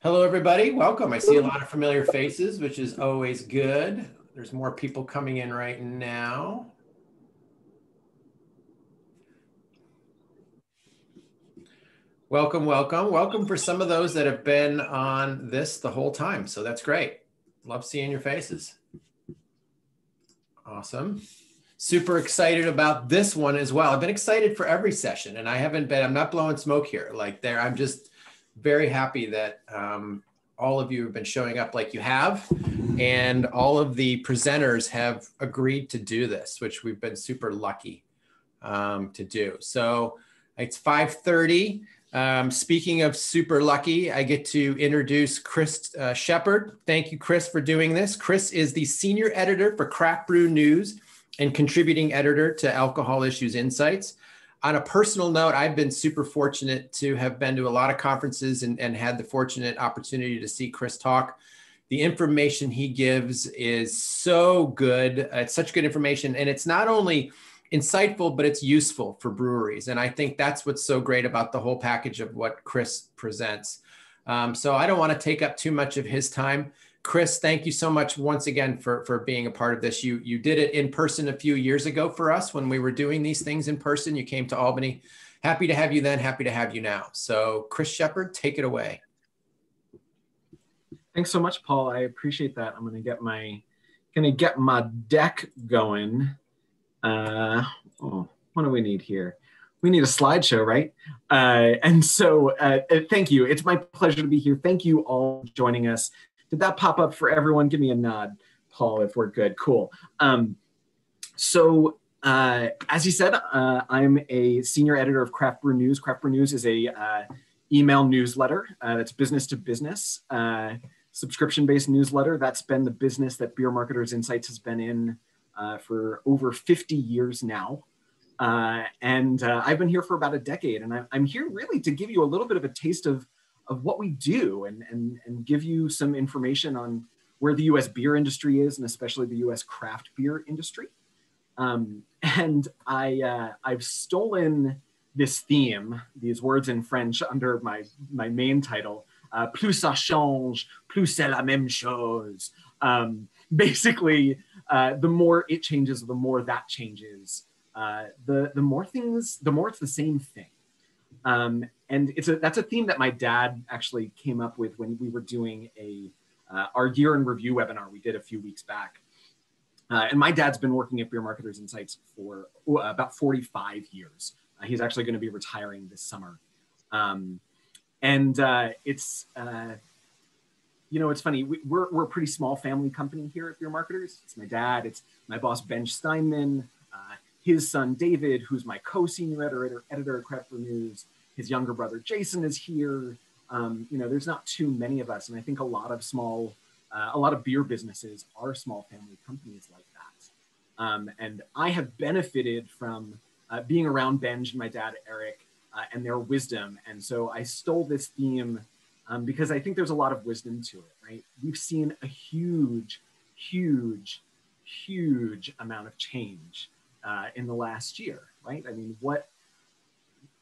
Hello, everybody. Welcome. I see a lot of familiar faces, which is always good. There's more people coming in right now. Welcome, welcome. Welcome for some of those that have been on this the whole time. So that's great. Love seeing your faces. Awesome. Super excited about this one as well. I've been excited for every session and I'm not blowing smoke here. I'm just very happy that all of you have been showing up like you have, and all of the presenters have agreed to do this, which we've been super lucky to do. So it's 5:30. Speaking of super lucky, I get to introduce Chris Shepard. Thank you, Chris, for doing this. Chris is the senior editor for Craft Brew News and contributing editor to Alcohol Issues Insights. On a personal note, I've been super fortunate to have been to a lot of conferences and had the fortunate opportunity to see Chris talk. The information he gives is so good. It's such good information. And it's not only insightful, but it's useful for breweries. And I think that's what's so great about the whole package of what Chris presents. So I don't want to take up too much of his time. Chris, thank you so much once again for being a part of this. You did it in person a few years ago for us when we were doing these things in person. You came to Albany. Happy to have you then, happy to have you now. So Chris Shepard, take it away. Thanks so much, Paul. I appreciate that. I'm gonna get my deck going. What do we need here? We need a slideshow, right? Thank you. It's my pleasure to be here. Thank you all for joining us. Did that pop up for everyone? Give me a nod, Paul, if we're good. Cool. As you said, I'm a senior editor of Craft Brew News. Craft Brew News is a email newsletter that's business to business, subscription-based newsletter. That's been the business that Beer Marketers Insights has been in for over 50 years now. I've been here for about a decade, and I'm here really to give you a little bit of a taste of what we do and give you some information on where the US beer industry is, and especially the US craft beer industry. I've stolen this theme, these words in French under my main title, plus ça change, plus c'est la même chose. Basically, the more it changes, the more that changes. The more it's the same thing. And that's a theme that my dad actually came up with when we were doing our year in review webinar we did a few weeks back. And my dad's been working at Beer Marketers Insights for about 45 years. He's actually going to be retiring this summer. It's funny. We're a pretty small family company here at Beer Marketers. It's my dad. It's my boss, Ben Steinman. His son, David, who's my co-senior editor at Craft Brew News. His younger brother, Jason, is here. There's not too many of us. And I think a lot of beer businesses are small family companies like that. And I have benefited from being around Benj and my dad, Eric, and their wisdom. And so I stole this theme because I think there's a lot of wisdom to it, right? We've seen a huge, huge, huge amount of change in the last year, right? I mean,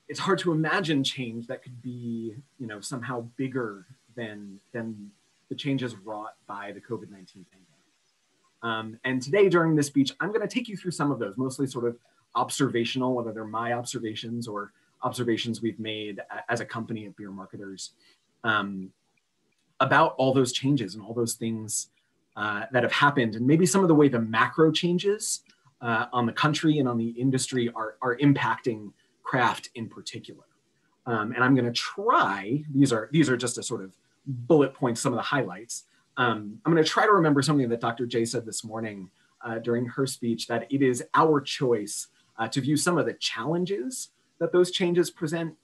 it's hard to imagine change that could be, somehow bigger than the changes wrought by the COVID-19 pandemic. And today during this speech, I'm going to take you through some of those, mostly sort of observational, whether they're my observations or observations we've made as a company at Beer Marketers, about all those changes and all those things that have happened, and maybe some of the way the macro changes on the country and on the industry are impacting craft in particular. And I'm going to try, these are just a sort of bullet points, some of the highlights. I'm going to try to remember something that Dr. J said this morning during her speech, that it is our choice to view some of the challenges that those changes present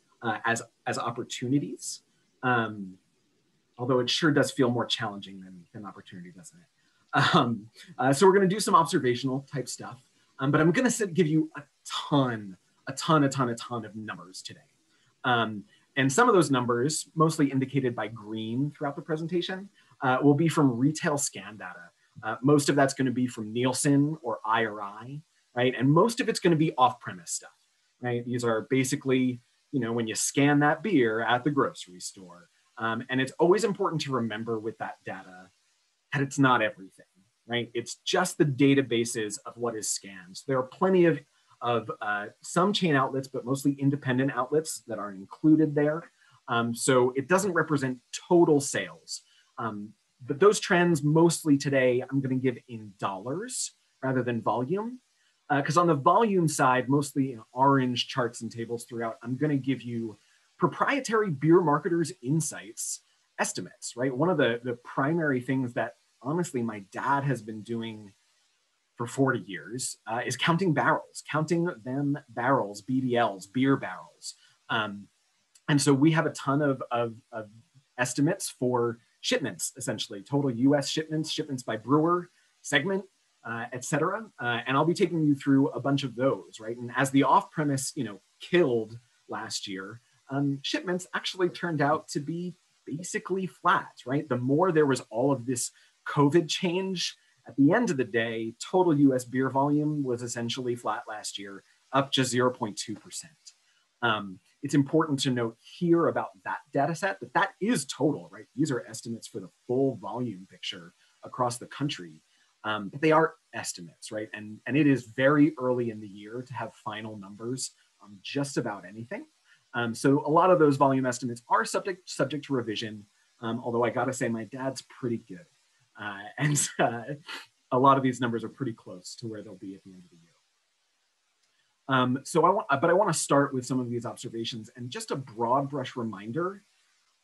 as opportunities. Although it sure does feel more challenging than opportunity, doesn't it? So we're going to do some observational type stuff, but I'm going to give you a ton of numbers today. And some of those numbers, mostly indicated by green throughout the presentation, will be from retail scan data. Most of that's going to be from Nielsen or IRI, right? And most of it's going to be off-premise stuff, right? These are basically, when you scan that beer at the grocery store, And it's always important to remember with that data that it's not everything, right? It's just the databases of what is scanned. So there are plenty of some chain outlets, but mostly independent outlets that are included there. So it doesn't represent total sales. But those trends mostly today, I'm going to give in dollars rather than volume. Because on the volume side, mostly in orange charts and tables throughout, I'm going to give you proprietary beer marketers' insights estimates, right? One of the primary things that honestly my dad has been doing for 40 years is counting barrels, counting them barrels, BBLs, beer barrels. And so we have a ton of estimates for shipments, essentially, total US shipments by brewer, segment, et cetera. And I'll be taking you through a bunch of those, right? And as the off-premise, killed last year, shipments actually turned out to be basically flat, right? The more there was all of this COVID change, at the end of the day, total US beer volume was essentially flat last year, up just 0.2%. It's important to note here about that data set that is total, right? These are estimates for the full volume picture across the country. But they are estimates, right? And it is very early in the year to have final numbers on just about anything. So a lot of those volume estimates are subject to revision, although I gotta say my dad's pretty good. And a lot of these numbers are pretty close to where they'll be at the end of the year. But I want to start with some of these observations and just a broad brush reminder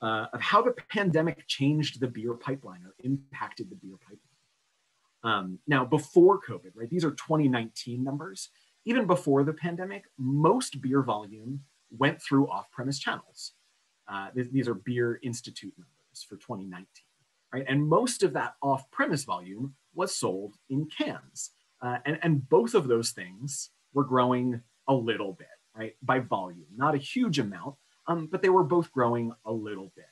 of how the pandemic changed the beer pipeline or impacted the beer pipeline. Now, before COVID, right, these are 2019 numbers. Even before the pandemic, most beer volume went through off-premise channels. These are Beer Institute numbers for 2019, right? And most of that off-premise volume was sold in cans. And both of those things were growing a little bit, right? By volume, not a huge amount, but they were both growing a little bit,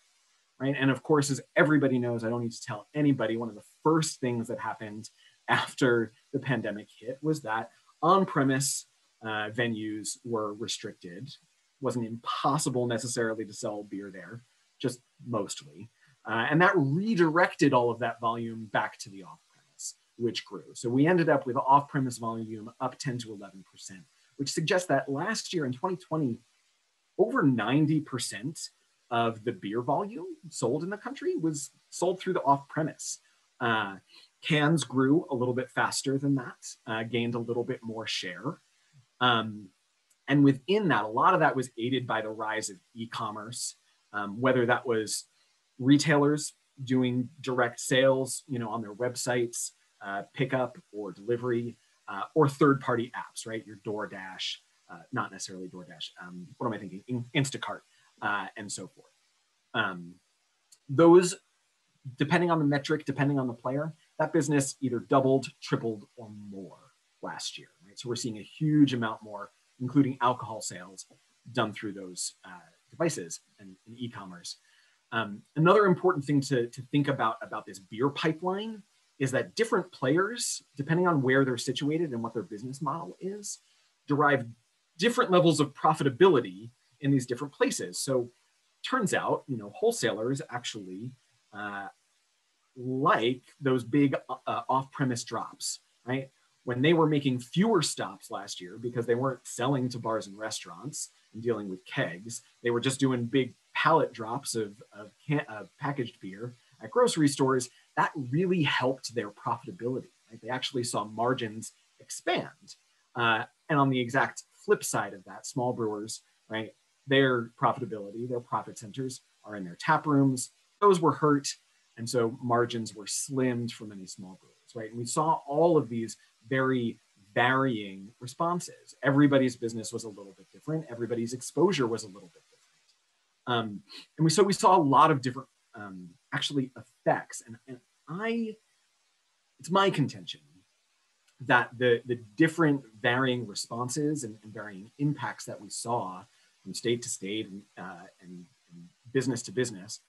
right? And of course, as everybody knows, I don't need to tell anybody, one of the first things that happened after the pandemic hit was that on-premise venues were restricted. It wasn't impossible necessarily to sell beer there, just mostly. And that redirected all of that volume back to the off-premise, which grew. So we ended up with off-premise volume up 10 to 11%, which suggests that last year in 2020, over 90% of the beer volume sold in the country was sold through the off-premise. Cans grew a little bit faster than that, gained a little bit more share. And within that, a lot of that was aided by the rise of e-commerce, whether that was retailers doing direct sales, on their websites, pickup or delivery, or third-party apps, right? Your DoorDash, not necessarily DoorDash. What am I thinking? Instacart, and so forth. Those, depending on the metric, depending on the player, that business either doubled, tripled, or more last year, right? So we're seeing a huge amount more, including alcohol sales, done through those devices and e-commerce. Another important thing to think about this beer pipeline is that different players, depending on where they're situated and what their business model is, derive different levels of profitability in these different places. So turns out, wholesalers actually like those big off-premise drops, right? When they were making fewer stops last year because they weren't selling to bars and restaurants and dealing with kegs, they were just doing big pallet drops of packaged beer at grocery stores. That really helped their profitability, right? They actually saw margins expand. And on the exact flip side of that, small brewers, right, their profitability, their profit centers are in their tap rooms. Those were hurt. And so margins were slimmed for many small brewers, right? And we saw all of these very varying responses. Everybody's business was a little bit different. Everybody's exposure was a little bit different. And we saw a lot of different actually effects. And it's my contention that the different varying responses and varying impacts that we saw from state to state and business to business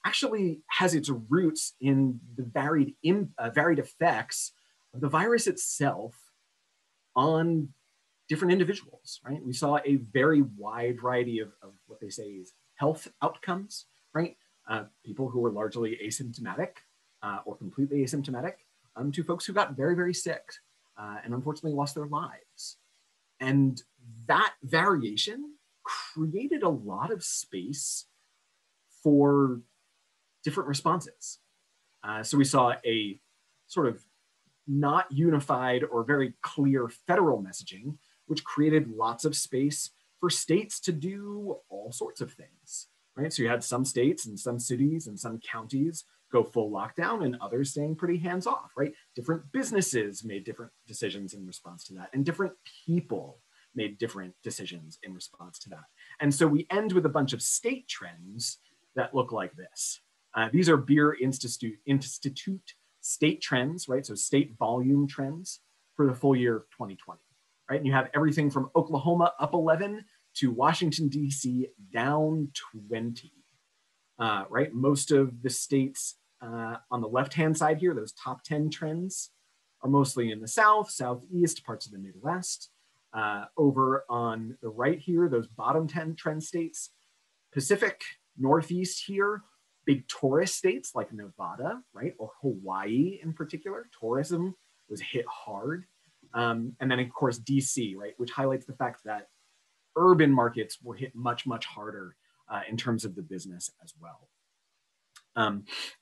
actually has its roots in the varied effects of the virus itself on different individuals, right? We saw a very wide variety of what they say is health outcomes, right? People who were largely asymptomatic or completely asymptomatic to folks who got very, very sick and unfortunately lost their lives. And that variation created a lot of space for different responses. So we saw a sort of not unified or very clear federal messaging, which created lots of space for states to do all sorts of things, right? So you had some states and some cities and some counties go full lockdown and others staying pretty hands off, right? Different businesses made different decisions in response to that, and different people made different decisions in response to that. And so we end with a bunch of state trends that look like this. These are Beer Institute state trends, right? So state volume trends for the full year of 2020, right? And you have everything from Oklahoma up 11 to Washington, D.C. down 20, right? Most of the states on the left-hand side here, those top 10 trends are mostly in the South, Southeast, parts of the Midwest. Over on the right here, those bottom 10 trend states, Pacific, Northeast here, big tourist states like Nevada, right? Or Hawaii in particular. Tourism was hit hard. And then of course, DC, right? Which highlights the fact that urban markets were hit much, much harder in terms of the business as well.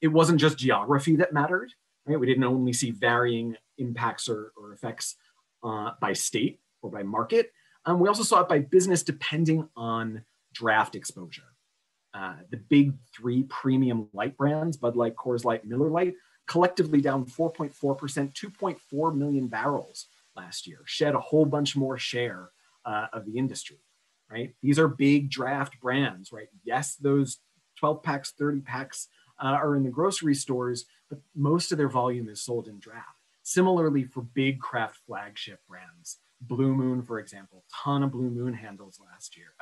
It wasn't just geography that mattered, right? We didn't only see varying impacts or effects by state or by market. We also saw it by business depending on draft exposure. The big three premium light brands, Bud Light, Coors Light, Miller Lite, collectively down 4.4%, 2.4 million barrels last year, shed a whole bunch more share of the industry, right? These are big draft brands, right? Yes, those 12 packs, 30 packs are in the grocery stores, but most of their volume is sold in draft. Similarly for big craft flagship brands, Blue Moon, for example, ton of Blue Moon handles last year,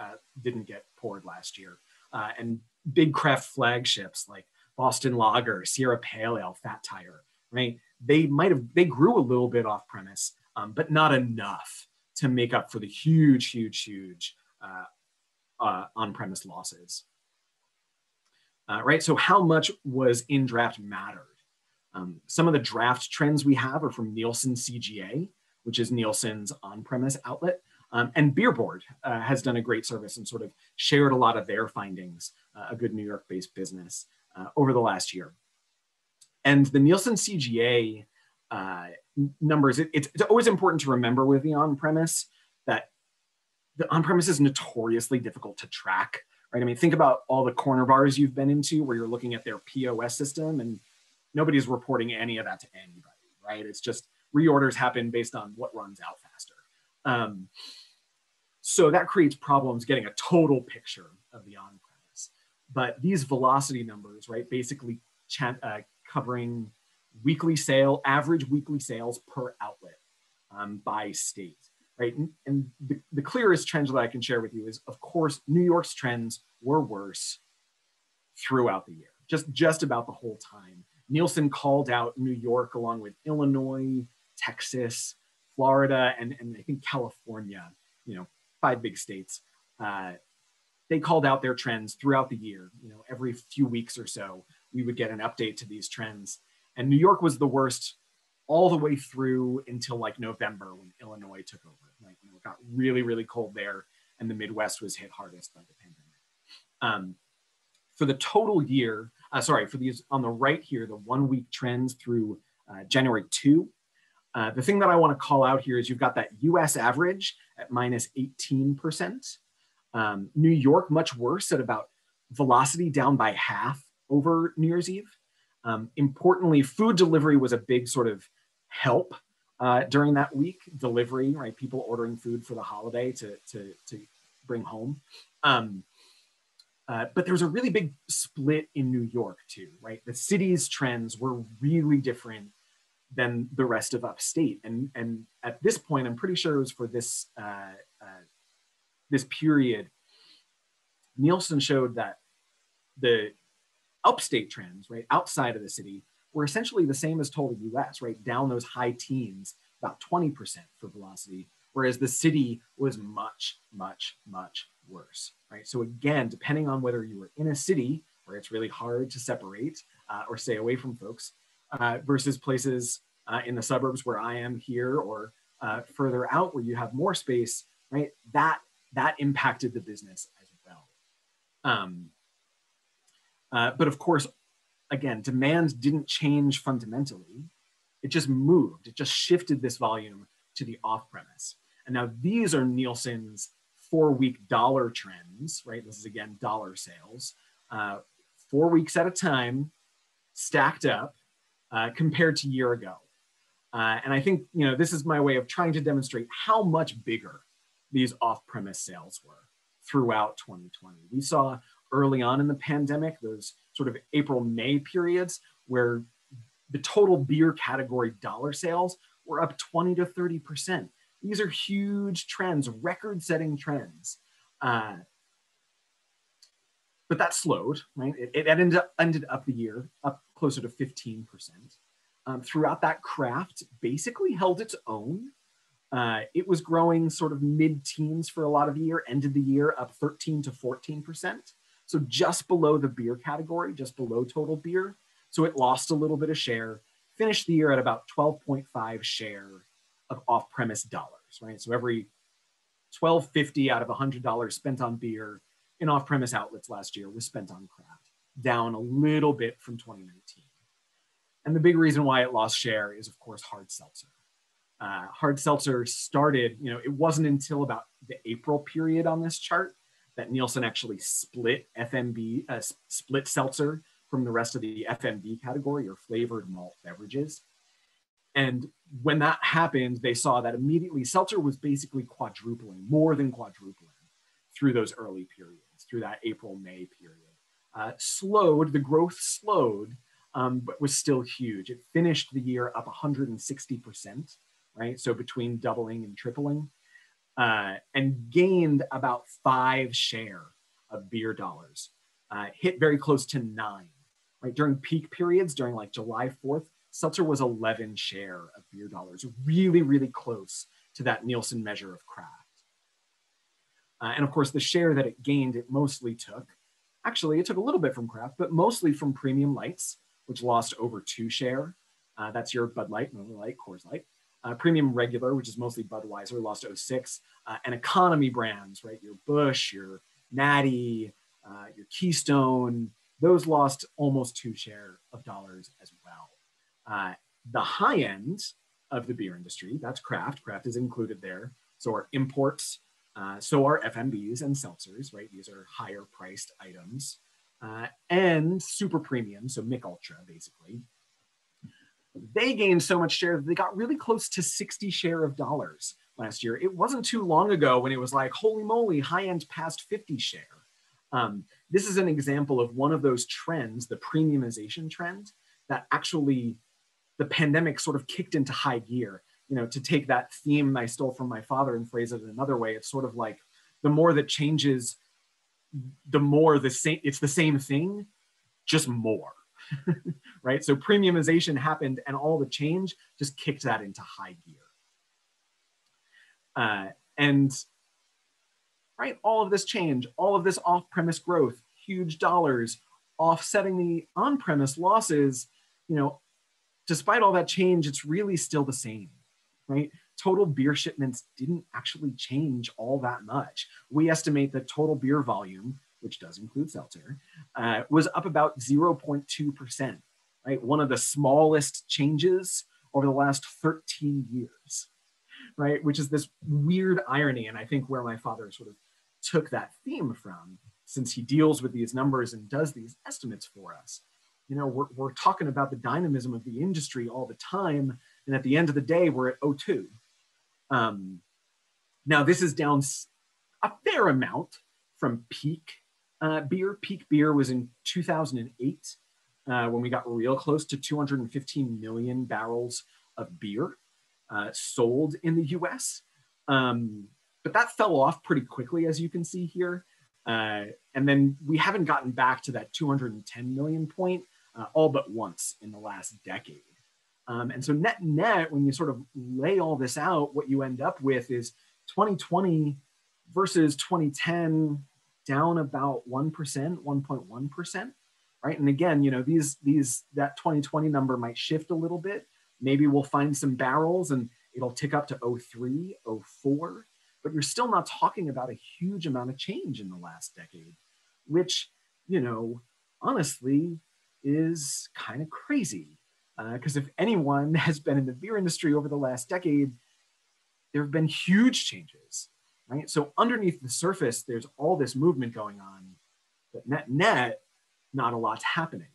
didn't get poured last year. And big craft flagships like Boston Lager, Sierra Pale Ale, Fat Tire, right? They grew a little bit off premise, but not enough to make up for the huge on-premise losses. Right, so how much was in draft mattered? Some of the draft trends we have are from Nielsen CGA, which is Nielsen's on-premise outlet. And Beer Board has done a great service and sort of shared a lot of their findings, a good New York-based business, over the last year. And the Nielsen CGA numbers, it's always important to remember with the on-premise that the on-premise is notoriously difficult to track, right? I mean, think about all the corner bars you've been into where you're looking at their POS system and nobody's reporting any of that to anybody, right? It's just reorders happen based on what runs out faster. So that creates problems getting a total picture of the on-premise. But these velocity numbers, right, basically covering average weekly sales per outlet by state, right? And the clearest trend that I can share with you is, of course, New York's trends were worse throughout the year, just about the whole time. Nielsen called out New York along with Illinois, Texas, Florida, and I think California, 5 big states. They called out their trends throughout the year. Every few weeks or so, we would get an update to these trends. And New York was the worst all the way through until like November when Illinois took over. Like, it got really, really cold there, and the Midwest was hit hardest by the pandemic. For the total year, for these on the right here, the 1 week trends through January 2, the thing that I want to call out here is you've got that US average at minus 18%. New York, much worse at about velocity down by half over New Year's Eve. Importantly, food delivery was a big sort of help during that week. Delivery, right? People ordering food for the holiday to bring home. But there was a really big split in New York too, right? The city's trends were really different than the rest of upstate. And at this point, I'm pretty sure it was for this, this period, Nielsen showed that the upstate trends, right, outside of the city, were essentially the same as total US, right? Down those high teens, about 20% for velocity, whereas the city was much, much, much worse, right? So again, depending on whether you were in a city where it's really hard to separate or stay away from folks, versus places in the suburbs where I am here, or further out where you have more space, right? That impacted the business as well. But of course, again, demand didn't change fundamentally. It just moved. It just shifted this volume to the off-premise. And now these are Nielsen's 4-week dollar trends, right? This is, again, dollar sales, 4 weeks at a time, stacked up compared to a year ago. And I think, this is my way of trying to demonstrate how much bigger these off-premise sales were throughout 2020. We saw early on in the pandemic, those sort of April, May periods where the total beer category dollar sales were up 20 to 30%. These are huge trends, record-setting trends. But that slowed, right? It ended up the year up closer to 15%. Throughout that, craft basically held its own. It was growing sort of mid-teens for a lot of the year, ended the year up 13 to 14%. So just below the beer category, just below total beer. So it lost a little bit of share, finished the year at about 12.5 share of off-premise dollars, right? So every $12.50 out of $100 spent on beer in off-premise outlets last year was spent on craft, down a little bit from 2019. And the big reason why it lost share is, of course, hard seltzer. Hard seltzer started, it wasn't until about the April period on this chart that Nielsen actually split split seltzer from the rest of the FMB category, or flavored malt beverages. And when that happened, they saw that immediately seltzer was basically quadrupling, more than quadrupling through those early periods, through that April, May period. The growth slowed, but was still huge. It finished the year up 160%, right? So between doubling and tripling, and gained about 5 share of beer dollars, hit very close to 9, right? During peak periods, during like July 4th, seltzer was 11 share of beer dollars, really, really close to that Nielsen measure of craft. And of course, the share that it gained, it mostly took, actually it took a little bit from craft, but mostly from premium lights, which lost over 2 share. That's your Bud Light, Miller Lite, Coors Light. Premium regular, which is mostly Budweiser, lost 0.6. And economy brands, right? Your Busch, your Natty, your Keystone, those lost almost 2 share of dollars as well. The high end of the beer industry, that's craft. Craft is included there. So are imports, so are FMBs and seltzers, right? These are higher priced items. And super premium, so Mick Ultra, basically. They gained so much share that they got really close to 60 share of dollars last year. It wasn't too long ago when it was like, holy moly, high end past 50 share. This is an example of one of those trends, the premiumization trend, that actually the pandemic sort of kicked into high gear. To take that theme I stole from my father and phrase it another way, it's sort of like the more that changes, the more it's the same thing, just more. Right? So premiumization happened and all the change just kicked that into high gear. And right, all of this change, all of this off-premise growth, huge dollars, offsetting the on-premise losses, despite all that change, it's really still the same, right? Total beer shipments didn't actually change all that much. We estimate that total beer volume, which does include seltzer, was up about 0.2%, right? One of the smallest changes over the last 13 years, right? Which is this weird irony. And I think where my father sort of took that theme from, since he deals with these numbers and does these estimates for us. We're talking about the dynamism of the industry all the time. And at the end of the day, we're at 0.2. Now, this is down a fair amount from peak beer. Peak beer was in 2008 when we got real close to 215 million barrels of beer sold in the US. But that fell off pretty quickly, as you can see here. And then we haven't gotten back to that 210 million point all but once in the last decade. And so net, when you sort of lay all this out, what you end up with is 2020 versus 2010 down about 1%, 1.1%. right? And again, you know, that 2020 number might shift a little bit. Maybe we'll find some barrels and it'll tick up to 03, 04, but you're still not talking about a huge amount of change in the last decade, which, you know, honestly is kind of crazy. Because if anyone has been in the beer industry over the last decade, there have been huge changes, right? So underneath the surface, there's all this movement going on, but net, not a lot's happening.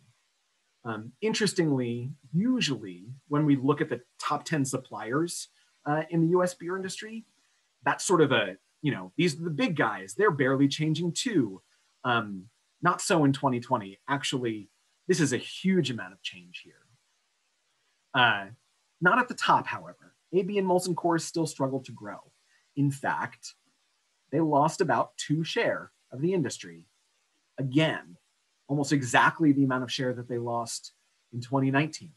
Interestingly, usually when we look at the top 10 suppliers in the US beer industry, that's sort of a, you know, these are the big guys, they're barely changing too. Not so in 2020. Actually, this is a huge amount of change here. Not at the top, however. AB and Molson Coors still struggle to grow. In fact, they lost about 2 share of the industry. Again, almost exactly the amount of share that they lost in 2019.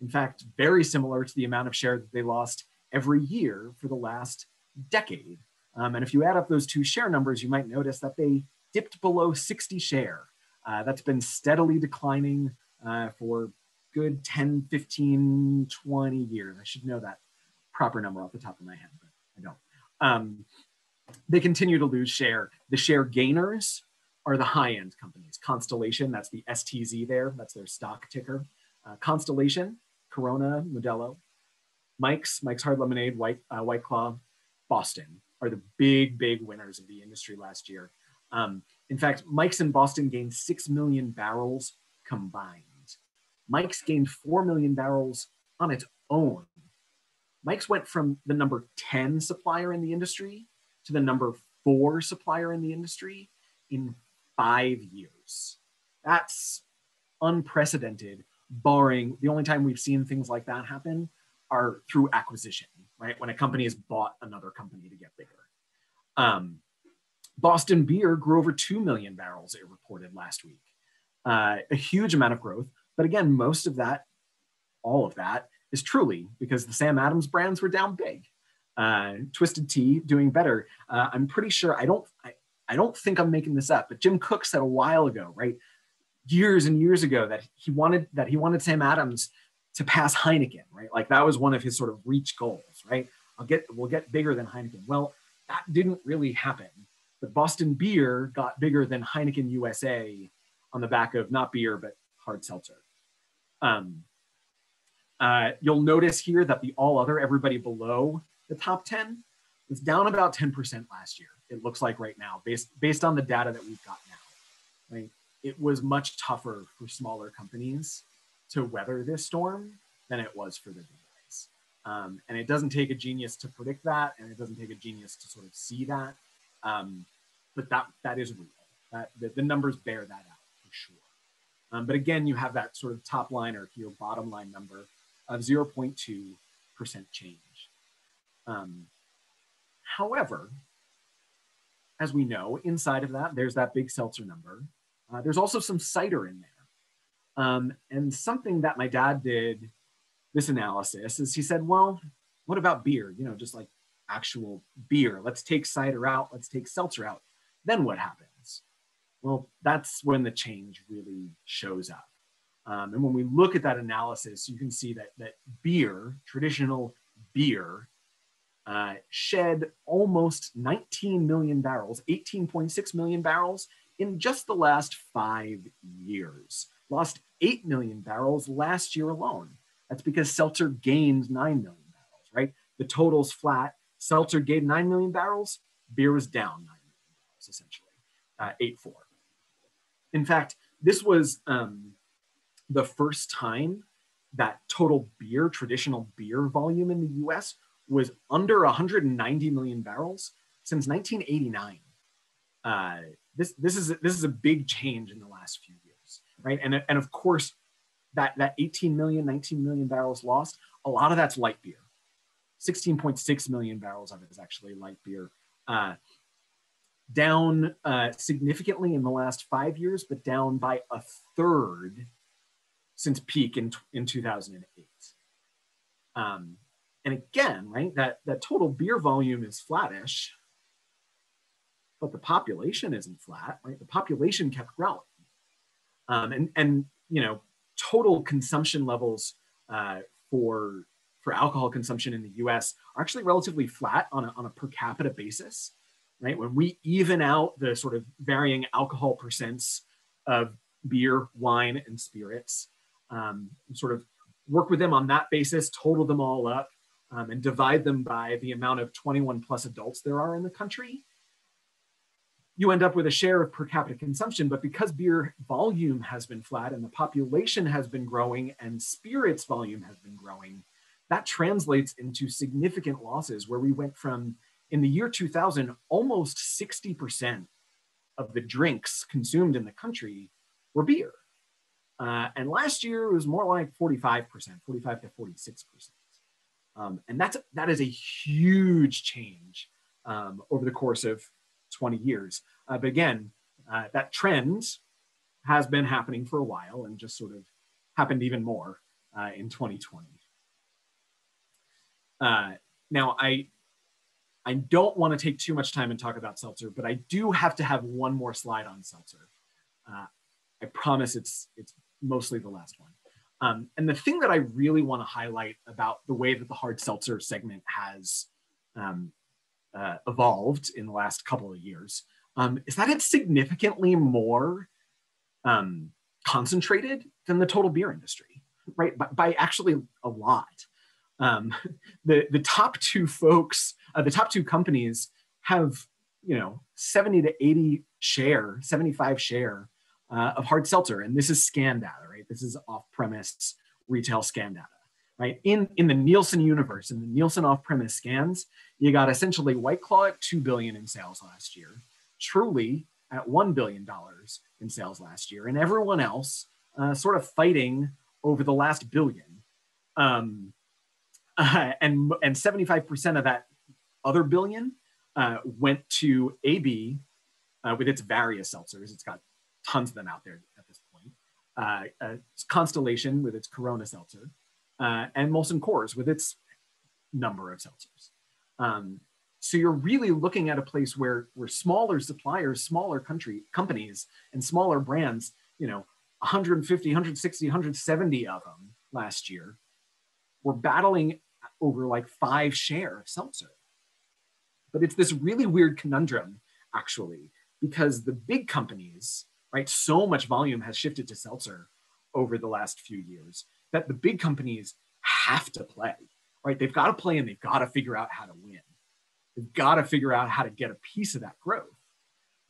In fact, very similar to the amount of share that they lost every year for the last decade. And if you add up those 2 share numbers, you might notice that they dipped below 60 share. That's been steadily declining for good 10, 15, 20 years. I should know that proper number off the top of my head, but I don't. They continue to lose share. The share gainers are the high-end companies. Constellation, that's the STZ there, that's their stock ticker. Constellation, Corona, Modelo, Mike's Hard Lemonade, White Claw, Boston are the big winners of the industry last year. In fact, Mike's and Boston gained 6 million barrels combined. Mike's gained 4 million barrels on its own. Mike's went from the number 10 supplier in the industry to the number 4 supplier in the industry in 5 years. That's unprecedented, barring the only time we've seen things like that happen are through acquisition, right? When a company has bought another company to get bigger. Boston Beer grew over 2 million barrels, it reported last week. A huge amount of growth. But again, most of that, all of that, is Truly because the Sam Adams brands were down big. Twisted Tea doing better. I'm pretty sure, I don't think I'm making this up, but Jim Cook said a while ago, right, years and years ago, that he wanted Sam Adams to pass Heineken, right? Like that was one of his sort of reach goals, right? We'll get bigger than Heineken. Well, that didn't really happen. But Boston Beer got bigger than Heineken USA on the back of not beer, but hard seltzer. You'll notice here that the all other, everybody below the top 10, was down about 10% last year. It looks like right now, based on the data that we've got now. Right? It was much tougher for smaller companies to weather this storm than it was for the big guys. And it doesn't take a genius to predict that, and it doesn't take a genius to sort of see that. But that is real. The numbers bear that out for sure. But again, you have that sort of top line or here bottom line number of 0.2% change. However, as we know, inside of that, there's that big seltzer number. There's also some cider in there. And something that my dad did this analysis is he said, well, what about beer? You know, just like actual beer. Let's take cider out. Let's take seltzer out. Then what happens? Well, that's when the change really shows up. And when we look at that analysis, you can see that beer, traditional beer, shed almost 19 million barrels, 18.6 million barrels in just the last 5 years. Lost 8 million barrels last year alone. That's because seltzer gained 9 million barrels, right? The total's flat. Seltzer gained 9 million barrels. Beer was down 9 million barrels, essentially, 8.4. In fact, this was the first time that total beer, traditional beer volume in the US was under 190 million barrels since 1989. This is a big change in the last few years, right? And of course, that 18 million, 19 million barrels lost, a lot of that's light beer. 16.6 million barrels of it is actually light beer. Down significantly in the last 5 years, but down by a third since peak in 2008. And again, right, that total beer volume is flattish, but the population isn't flat, right? The population kept growing. And you know, total consumption levels for alcohol consumption in the US are actually relatively flat on a per capita basis, right? When we even out the sort of varying alcohol percents of beer, wine, and spirits, sort of work with them on that basis, total them all up, and divide them by the amount of 21 plus adults there are in the country, you end up with a share of per capita consumption. But because beer volume has been flat and the population has been growing and spirits volume has been growing, that translates into significant losses, where we went from, in the year 2000, almost 60% of the drinks consumed in the country were beer. And last year it was more like 45%, 45 to 46%. And that is a huge change over the course of 20 years. But again, that trend has been happening for a while and just sort of happened even more in 2020. Now, I don't want to take too much time and talk about seltzer, but I do have to have one more slide on seltzer. I promise it's mostly the last one. And the thing that I really want to highlight about the way that the hard seltzer segment has evolved in the last couple of years is that it's significantly more concentrated than the total beer industry, right? By actually a lot. The top two folks, the top two companies have, 70 to 80 share, 75 share of hard seltzer. And this is scan data, right? This is off-premise retail scan data, right? In the Nielsen universe, in the Nielsen off-premise scans, you got essentially White Claw at $2 billion in sales last year, Truly at $1 billion in sales last year, and everyone else sort of fighting over the last billion. And 75% of that other billion went to AB with its various seltzers. It's got tons of them out there at this point. Constellation with its Corona seltzer, and Molson Coors with its number of seltzers. So you're really looking at a place where smaller suppliers, smaller companies, and smaller brands, 150, 160, 170 of them last year, were battling over like 5 share of seltzer. But it's this really weird conundrum, actually, because the big companies, right, so much volume has shifted to seltzer over the last few years that the big companies have to play, right? They've got to play and they've got to figure out how to win. They've got to figure out how to get a piece of that growth.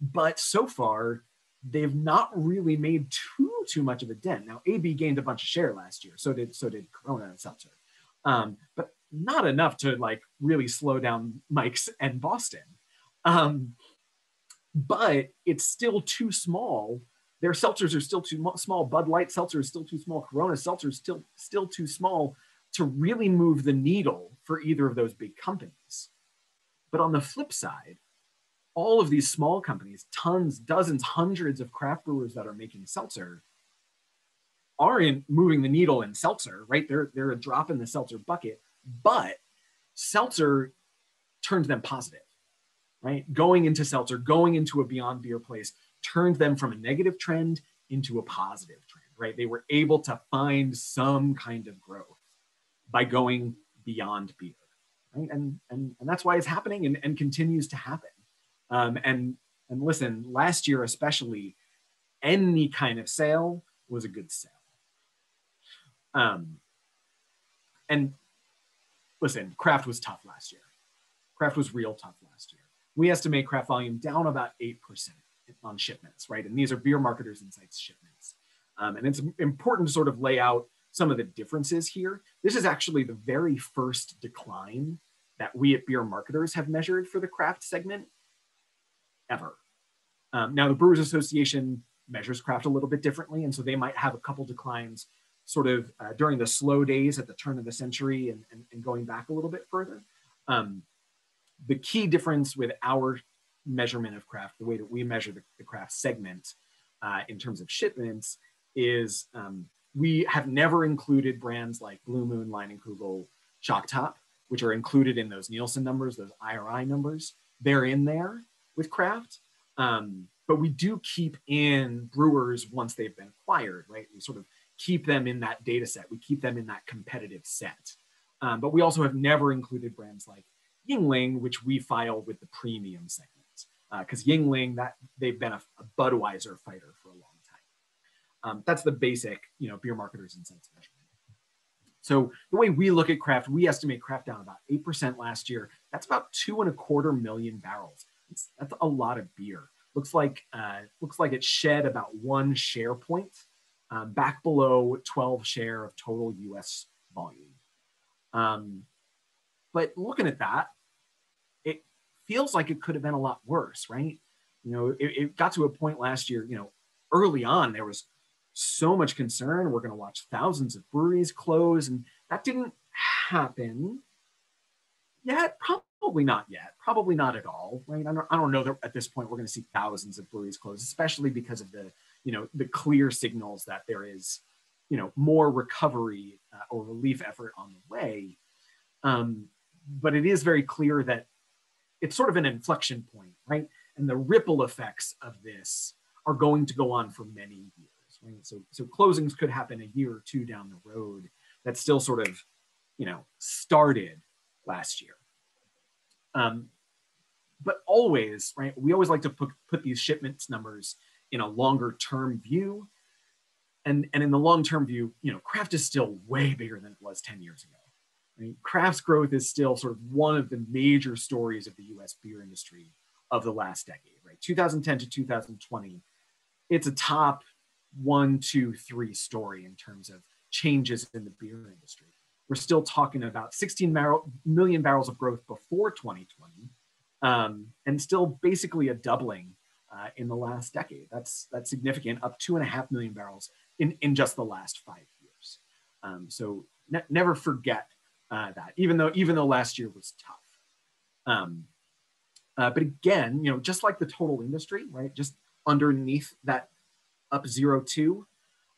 But so far, they've not really made too much of a dent. Now, AB gained a bunch of share last year. So did Corona and seltzer. But not enough to like really slow down Mike's and Boston. But it's still too small. Their seltzers are still too small. Bud Light seltzer is still too small. Corona seltzer is still too small to really move the needle for either of those big companies. But on the flip side, all of these small companies, tons, dozens, hundreds of craft brewers that are making seltzer aren't moving the needle in seltzer, right? They're a drop in the seltzer bucket, but seltzer turned them positive, right? Going into seltzer, going into a Beyond Beer place, turned them from a negative trend into a positive trend, right? They were able to find some kind of growth by going beyond beer, right? And that's why it's happening and continues to happen. And listen, last year especially, any kind of sale was a good sale. And listen, craft was tough last year. Craft was real tough last year. We estimate craft volume down about 8% on shipments, right? And these are Beer Marketers Insights shipments. And it's important to sort of lay out some of the differences here. This is actually the very first decline that we at Beer Marketers have measured for the craft segment ever. Now, the Brewers Association measures craft a little bit differently, and so they might have a couple declines sort of during the slow days at the turn of the century and going back a little bit further. The key difference with our measurement of craft, the way that we measure the craft segment in terms of shipments, is we have never included brands like Blue Moon, Leinenkugel, Shock Top, which are included in those Nielsen numbers, those IRI numbers. They're in there with craft. But we do keep in brewers once they've been acquired, right? We sort of keep them in that data set. We keep them in that competitive set. But we also have never included brands like Yuengling, which we file with the premium segment. Because Yuengling, they've been a Budweiser fighter for a long time. That's the basic, beer marketers insights measurement. So the way we look at craft, we estimate craft down about 8% last year. That's about 2.25 million barrels. That's a lot of beer. Looks like it shed about 1 share point, back below 12 share of total U.S. volume. But looking at that, it feels like it could have been a lot worse, right? It got to a point last year, early on, there was so much concern. We're going to watch thousands of breweries close, and that didn't happen yet. Probably not yet. Probably not at all. Right? I don't know that at this point we're going to see thousands of breweries close, especially because of the clear signals that there is, more recovery or relief effort on the way. But it is very clear that it's sort of an inflection point, right? And the ripple effects of this are going to go on for many years. Right? So closings could happen a year or two down the road. That still sort of, started last year. But always, right? We always like to put these shipments numbers in a longer term view. And in the long-term view, craft is still way bigger than it was 10 years ago. Right? Craft's growth is still sort of one of the major stories of the US beer industry of the last decade, right? 2010 to 2020, it's a top 1, 2, 3 story in terms of changes in the beer industry. We're still talking about 16 million barrels of growth before 2020, and still basically a doubling in the last decade. That's significant, up 2.5 million barrels in just the last 5 years. So never forget that, even though last year was tough. But again, just like the total industry, right? Just underneath that up 0.2,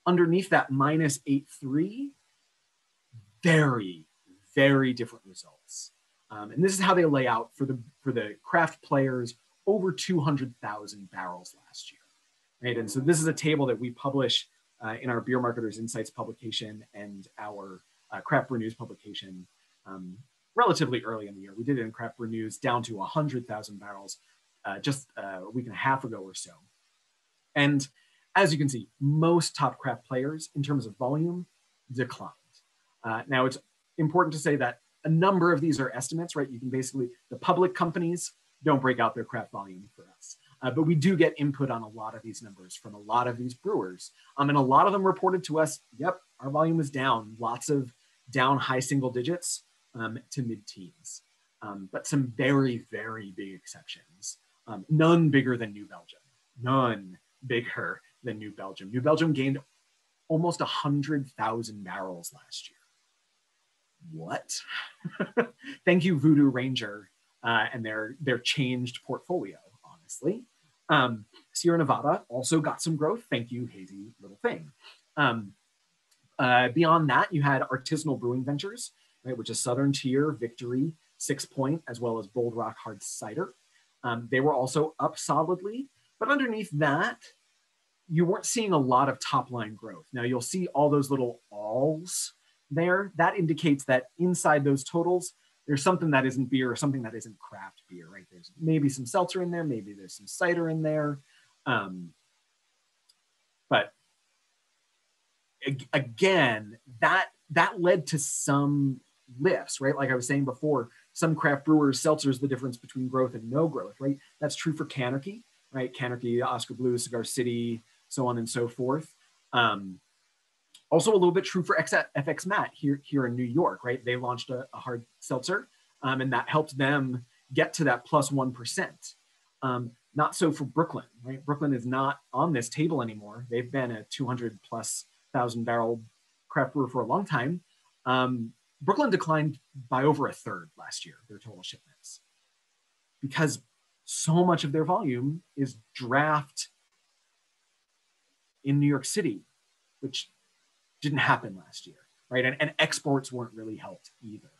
underneath that minus 8.3, very, very different results. And this is how they lay out for the craft players over 200,000 barrels last year, right? And so this is a table that we publish in our Beer Marketers Insights publication and our Craft Brew News publication relatively early in the year. We did it in Craft Brew News down to 100,000 barrels just a week and a half ago or so. And as you can see, most top craft players in terms of volume declined. Now it's important to say that a number of these are estimates, right? You can basically, the public companies don't break out their craft volume for us. But we do get input on a lot of these numbers from a lot of these brewers. And a lot of them reported to us, yep, our volume is down, lots of down high single digits to mid-teens. But some very, very big exceptions. None bigger than New Belgium. None bigger than New Belgium. New Belgium gained almost 100,000 barrels last year. What? Thank you, Voodoo Ranger, and their changed portfolio, honestly. Sierra Nevada also got some growth. Thank you, Hazy Little Thing. Beyond that, you had Artisanal Brewing Ventures, right, which is Southern Tier, Victory, 6 Point, as well as Bold Rock Hard Cider. They were also up solidly, but underneath that, you weren't seeing a lot of top line growth. Now you'll see all those little alls there. That indicates that inside those totals, there's something that isn't beer or something that isn't craft beer, right? There's maybe some seltzer in there, maybe there's some cider in there. But again, that led to some lifts, right? Like I was saying before, some craft brewers, seltzer is the difference between growth and no growth, right? That's true for Canarchy, right? Canarchy, Oscar Blue, Cigar City, so on and so forth. Also a little bit true for FX Matt here in New York, right? They launched a hard seltzer, and that helped them get to that plus 1%. Not so for Brooklyn, right? Brooklyn is not on this table anymore. They've been a 200,000+ barrel craft brewer for a long time. Brooklyn declined by over a third last year, their total shipments, because so much of their volume is draft in New York City, which didn't happen last year, right? And exports weren't really helped either,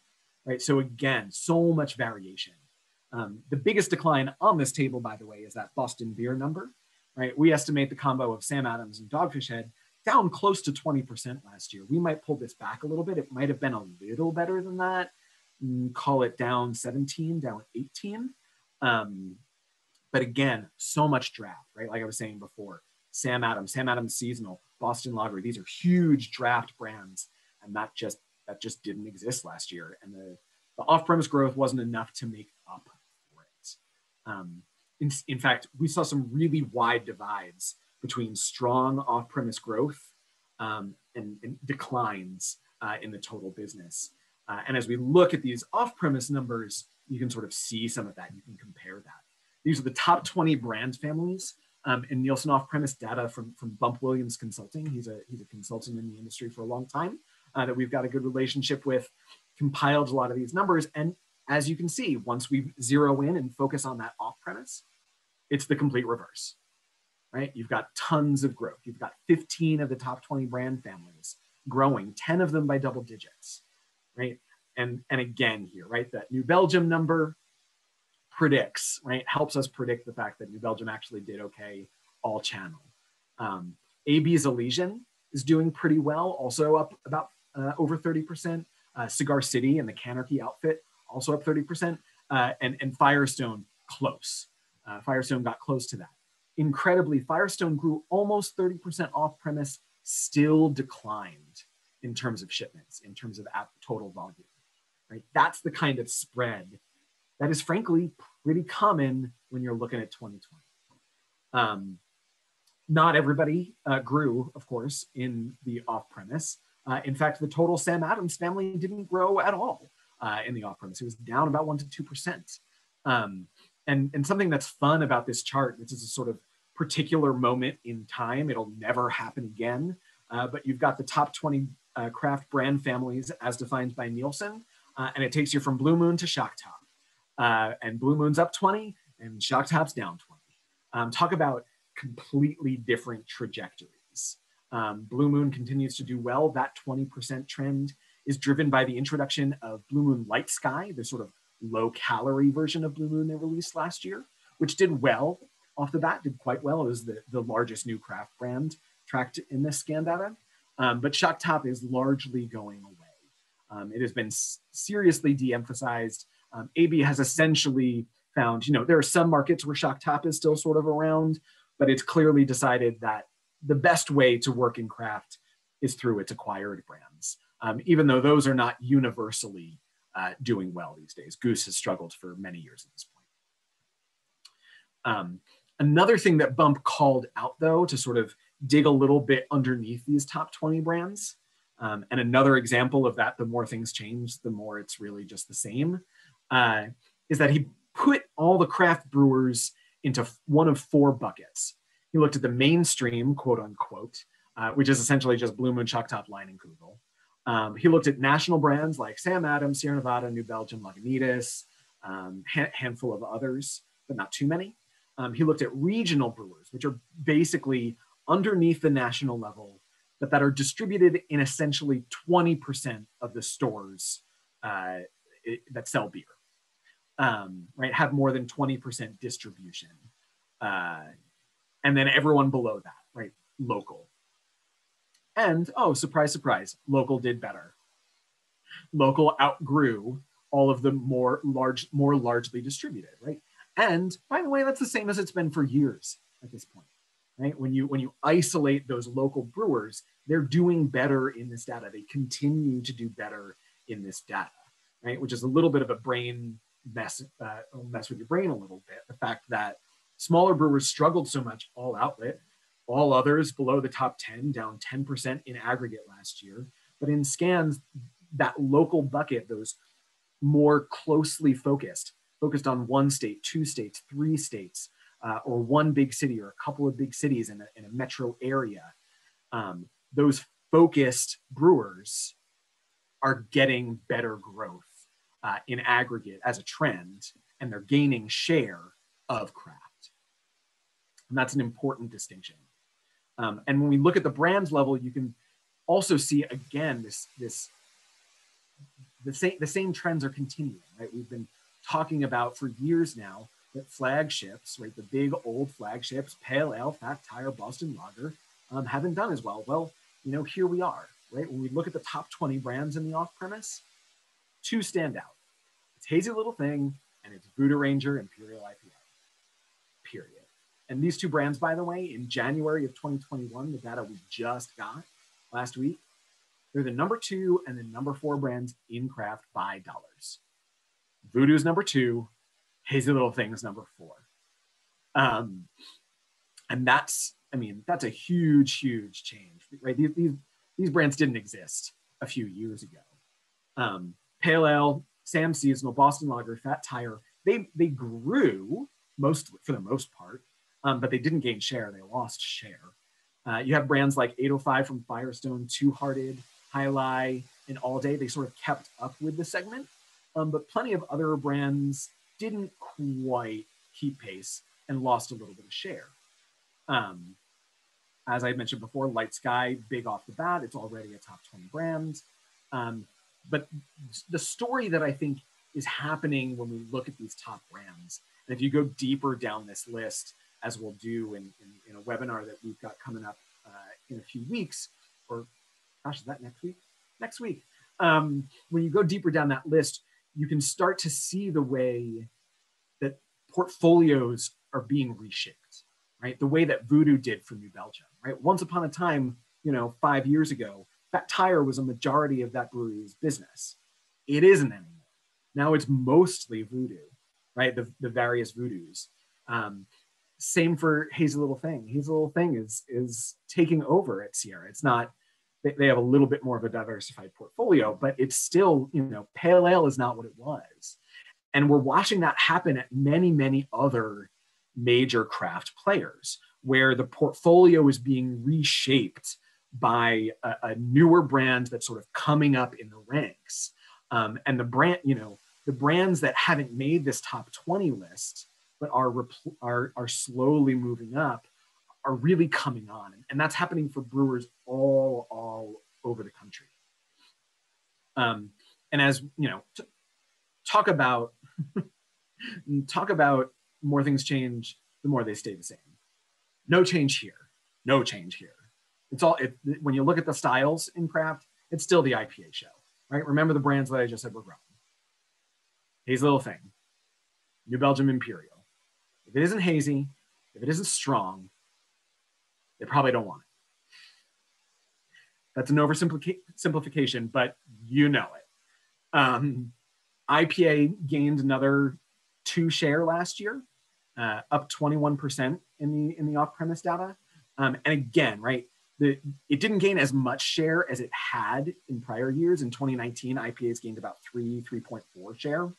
right? So again, so much variation. The biggest decline on this table, by the way, is that Boston beer number. right? We estimate the combo of Sam Adams and Dogfish Head down close to 20% last year. We might pull this back a little bit. It might have been a little better than that. Call it down 17, down 18. But again, so much draft, right? Like I was saying before, Sam Adams Seasonal, Boston Lager, these are huge draft brands. And that just didn't exist last year. And the off-premise growth wasn't enough to make up for it. In fact, we saw some really wide divides between strong off-premise growth and declines in the total business. And as we look at these off-premise numbers, you can sort of see some of that. You can compare that. These are the top 20 brand families in Nielsen off-premise data from Bump Williams Consulting. He's a consultant in the industry for a long time that we've got a good relationship with, compiled a lot of these numbers. And as you can see, once we zero in and focus on that off-premise, it's the complete reverse, right? You've got tons of growth. You've got 15 of the top 20 brand families growing, 10 of them by double digits, right? And again here, right, that New Belgium number predicts, right, helps us predict the fact that New Belgium actually did okay all channel. AB's Elysian is doing pretty well, also up about over 30%. Cigar City and the Canarchy outfit also up 30%. And Firestone close. Firestone got close to that. Incredibly, Firestone grew almost 30% off premise, still declined in terms of shipments, in terms of total volume, right? That's the kind of spread that is frankly pretty common when you're looking at 2020. Not everybody grew, of course, in the off-premise. In fact, the total Sam Adams family didn't grow at all in the off-premise. It was down about 1% to 2%. And something that's fun about this chart, this is a sort of particular moment in time. It'll never happen again. But you've got the top 20 craft brand families as defined by Nielsen. And it takes you from Blue Moon to Shock Top. And Blue Moon's up 20 and Shock Top's down 20. Talk about completely different trajectories. Blue Moon continues to do well. That 20% trend is driven by the introduction of Blue Moon Light Sky, the sort of low calorie version of Blue Moon they released last year, which did well off the bat, did quite well. It was the largest new craft brand tracked in this scan data. But Shock Top is largely going away. It has been seriously de-emphasized. AB has essentially found, there are some markets where Shock Top is still sort of around, but it's clearly decided that the best way to work in craft is through its acquired brands, even though those are not universally doing well these days. Goose has struggled for many years at this point. Another thing that Bump called out, though, to sort of dig a little bit underneath these top 20 brands, and another example of that, the more things change, the more it's really just the same, is that he put all the craft brewers into one of four buckets. He looked at the mainstream, quote unquote, which is essentially just Blue Moon, Shock Top, Line, and Kugel. He looked at national brands like Sam Adams, Sierra Nevada, New Belgium, Lagunitas, handful of others, but not too many. He looked at regional brewers, which are basically underneath the national level, but that are distributed in essentially 20% of the stores that sell beer, right? Have more than 20% distribution. And then everyone below that, right? Local. And, oh, surprise, surprise, local did better. Local outgrew all of the more largely distributed, right? And by the way, that's the same as it's been for years at this point, right? When you isolate those local brewers, they're doing better in this data. They continue to do better in this data, right? Which is a little bit of a brain mess with your brain a little bit. The fact that smaller brewers struggled so much all outlet, all others below the top 10, down 10% in aggregate last year. But in scans, that local bucket, those more closely focused on one state, two states, three states, or one big city or a couple of big cities in a metro area, those focused brewers are getting better growth in aggregate as a trend, and they're gaining share of craft. And that's an important distinction. And when we look at the brands level, you can also see, again, the same trends are continuing, right? We've been talking about for years now that flagships, right, the big old flagships, Pale Ale, Fat Tire, Boston Lager, haven't done as well. Well, here we are, right? When we look at the top 20 brands in the off-premise, 2 stand out. It's Hazy Little Thing and it's Voodoo Ranger Imperial IPA, period. And these 2 brands, by the way, in January of 2021, the data we just got last week, they're the number 2 and the number 4 brands in craft by dollars. Voodoo's number 2, Hazy Little Thing's number 4. And that's a huge, huge change, right? These brands didn't exist a few years ago. Pale Ale, Sam Seasonal, Boston Lager, Fat Tire, they grew for the most part, but they didn't gain share. They lost share. You have brands like 805 from Firestone, Two Hearted, High Lie, and All Day. They sort of kept up with the segment, but plenty of other brands didn't quite keep pace and lost a little bit of share. As I mentioned before, Light Sky, big off the bat. It's already a top 20 brand. But the story that I think is happening when we look at these top brands, and if you go deeper down this list, as we'll do in a webinar that we've got coming up in a few weeks, or gosh, is that next week? Next week. When you go deeper down that list, you can start to see the way that portfolios are being reshaped, right? The way that Voodoo did for New Belgium, right? Once upon a time, 5 years ago, Fat Tire was a majority of that brewery's business. It isn't anymore. Now it's mostly Voodoo, right? The various Voodoos. Same for Hazy Little Thing. Hazy Little Thing is taking over at Sierra. It's not, they have a little bit more of a diversified portfolio, but it's still, Pale Ale is not what it was. And we're watching that happen at many, many other major craft players, where the portfolio is being reshaped by a newer brand that's sort of coming up in the ranks. And the brands that haven't made this top 20 list, but are slowly moving up, are really coming on. And that's happening for brewers all over the country. And as talk about more things change, the more they stay the same. No change here. No change here. When you look at the styles in craft, it's still the IPA show, right? Remember the brands that I just said were growing. Hazy Little Thing, New Belgium Imperial. If it isn't hazy, if it isn't strong, they probably don't want it. That's an oversimplification, but you know it. IPA gained another 2 share last year, up 21% in the off-premise data. And again, right, it didn't gain as much share as it had in prior years. In 2019, IPA's gained about 3.4 share.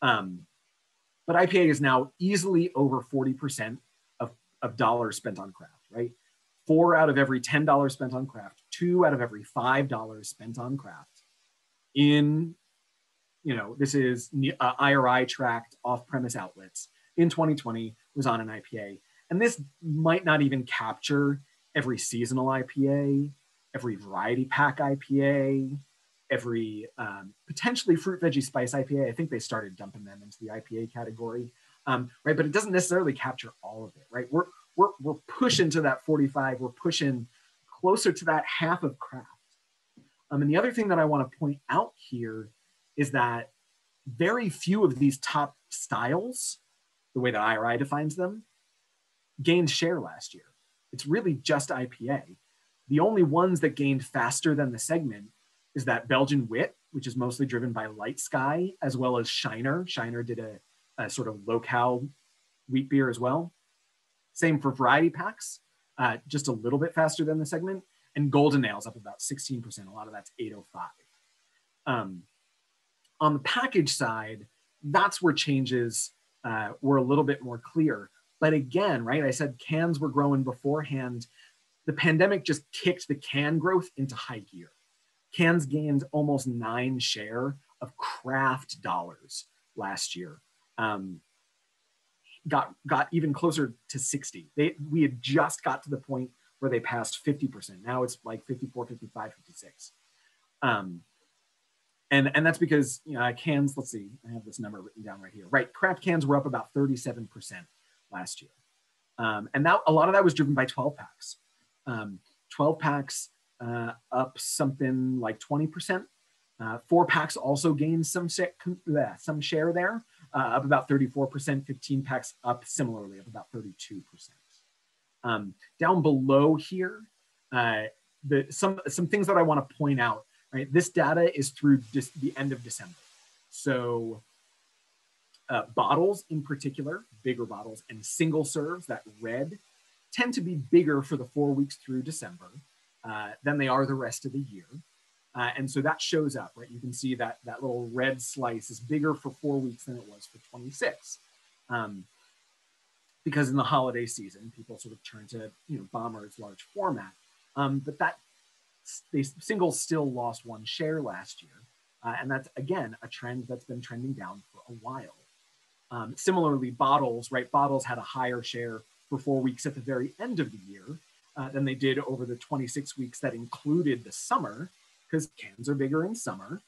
But IPA is now easily over 40% of dollars spent on craft, right? 4 out of every $10 spent on craft, 2 out of every $5 spent on craft this is IRI tracked off-premise outlets in 2020 was on an IPA. And this might not even capture every seasonal IPA, every variety pack IPA, every potentially fruit, veggie, spice IPA. I think they started dumping them into the IPA category, right? But it doesn't necessarily capture all of it, right? We're pushing to that 45. We're pushing closer to that half of craft. And the other thing that I want to point out here is that very few of these top styles, the way that IRI defines them, gained share last year. It's really just IPA. The only ones that gained faster than the segment is that Belgian Wit, which is mostly driven by Light Sky, as well as Shiner. Shiner did a sort of low-cal wheat beer as well. Same for variety packs, just a little bit faster than the segment. And Golden Ale's up about 16%. A lot of that's 805. On the package side, that's where changes were a little bit more clear. But again, right, I said cans were growing beforehand. The pandemic just kicked the can growth into high gear. Cans gained almost 9 share of craft dollars last year. Got even closer to 60. We had just got to the point where they passed 50%. Now it's like 54, 55, 56. And that's because cans, let's see, I have this number written down right here. Right, craft cans were up about 37% last year. And that, a lot of that was driven by 12 packs. 12 packs up something like 20%. 4 packs also gained some share there, up about 34%. 15 packs up similarly, up about 32%. Down below here, some things that I want to point out. Right, this data is through the end of December. So bottles in particular, bigger bottles, and single serves, that red, tend to be bigger for the 4 weeks through December than they are the rest of the year. And so that shows up, right? You can see that that little red slice is bigger for 4 weeks than it was for 26. Because in the holiday season, people sort of turn to Bomber's large format. But singles still lost 1 share last year. And that's, again, a trend that's been trending down for a while. Similarly, bottles, right? Bottles had a higher share for 4 weeks at the very end of the year than they did over the 26 weeks that included the summer, because cans are bigger in summer,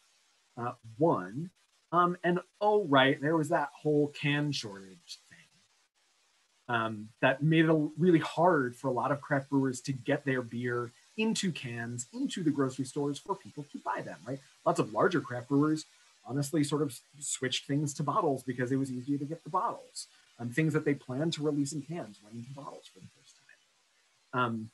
one. And oh, right, there was that whole can shortage thing that made it really hard for a lot of craft brewers to get their beer into cans, into the grocery stores for people to buy them, right? Lots of larger craft brewers honestly sort of switched things to bottles because it was easier to get the bottles. Things that they planned to release in cans went into bottles for the first time.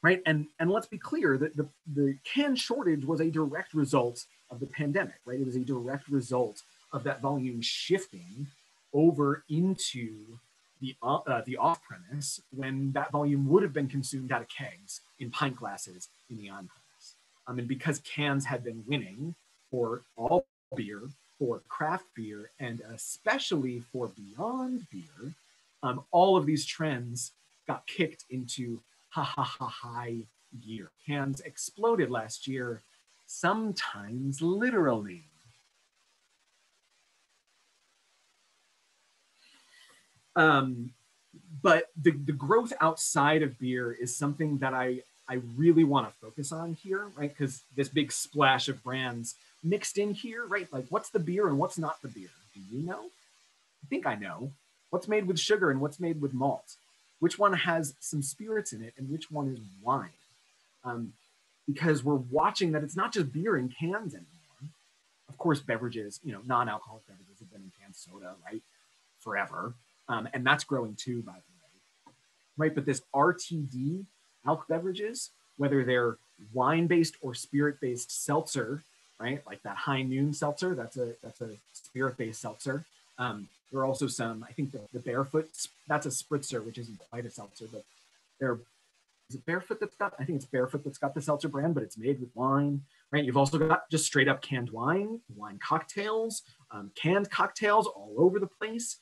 Right, and let's be clear that the can shortage was a direct result of the pandemic, right? It was a direct result of that volume shifting over into the off-premise when that volume would have been consumed out of kegs, in pint glasses, in the on-premise. And because cans had been winning for all beer, for craft beer, and especially for beyond beer, all of these trends got kicked into high gear. Cans exploded last year, sometimes literally. But the growth outside of beer is something that I really want to focus on here, right? Because this big splash of brands mixed in here, right? Like, what's the beer and what's not the beer? Do you know? I think I know. What's made with sugar and what's made with malt? Which one has some spirits in it and which one is wine? Because we're watching that it's not just beer in cans anymore. Of course, beverages, non-alcoholic beverages have been in canned soda, right? Forever. And that's growing too, by the way. Right, but this RTD alc beverages, whether they're wine-based or spirit-based seltzer, right? Like that High Noon seltzer, that's a spirit-based seltzer. There are also some, I think the Barefoot, that's a spritzer, which isn't quite a seltzer, but is it Barefoot that's got, I think it's Barefoot that's got the seltzer brand, but it's made with wine, right? You've also got just straight up canned wine cocktails, canned cocktails all over the place.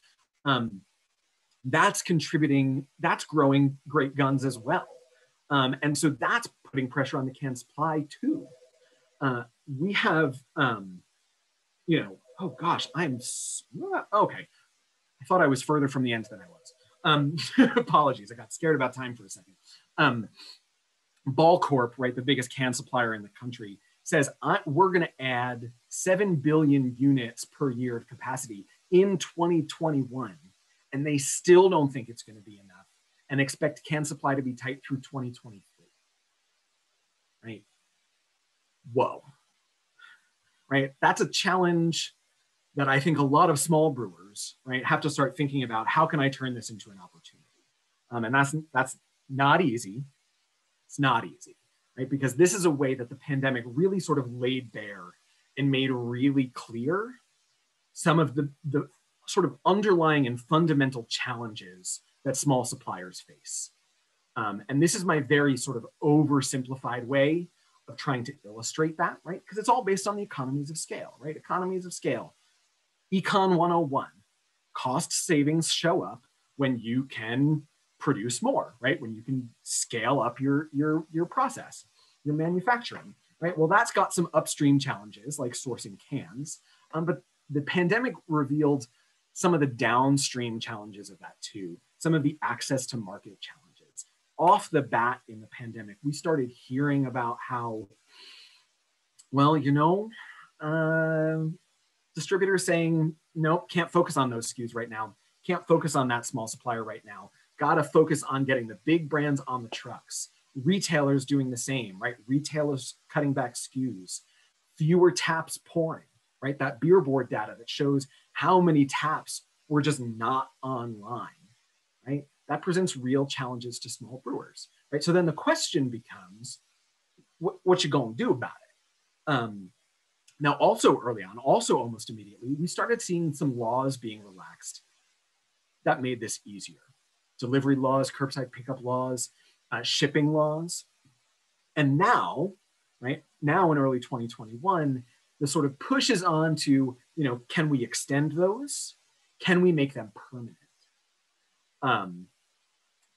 That's contributing, that's growing great guns as well. And so that's putting pressure on the can supply too. We have, oh gosh, okay. I thought I was further from the end than I was. Apologies, I got scared about time for a second. Ball Corp, right, the biggest can supplier in the country, says we're going to add 7 billion units per year of capacity in 2021, and they still don't think it's going to be enough and expect can supply to be tight through 2023. Right? Whoa. Right? That's a challenge that I think a lot of small brewers, right, have to start thinking about. How can I turn this into an opportunity? And that's not easy. It's not easy, right? Because this is a way that the pandemic really sort of laid bare and made really clear some of the sort of underlying and fundamental challenges that small suppliers face. And this is my very sort of oversimplified way of trying to illustrate that, right? Because it's all based on the economies of scale, right? Economies of scale. Econ 101, cost savings show up when you can produce more, right? When you can scale up your process, your manufacturing, right? Well, that's got some upstream challenges like sourcing cans, but the pandemic revealed some of the downstream challenges of that too, some of the access to market challenges. Off the bat in the pandemic, we started hearing about how, well, Distributors saying, nope, can't focus on those SKUs right now. Can't focus on that small supplier right now. Got to focus on getting the big brands on the trucks. Retailers doing the same, right? Retailers cutting back SKUs. Fewer taps pouring, right? That beer board data that shows how many taps were just not online, right? That presents real challenges to small brewers, right? So then the question becomes, what you gonna do about it? Now, also early on, also almost immediately, we started seeing some laws being relaxed that made this easier. Delivery laws, curbside pickup laws, shipping laws. And now, right, now in early 2021, the sort of push is on to, can we extend those? Can we make them permanent?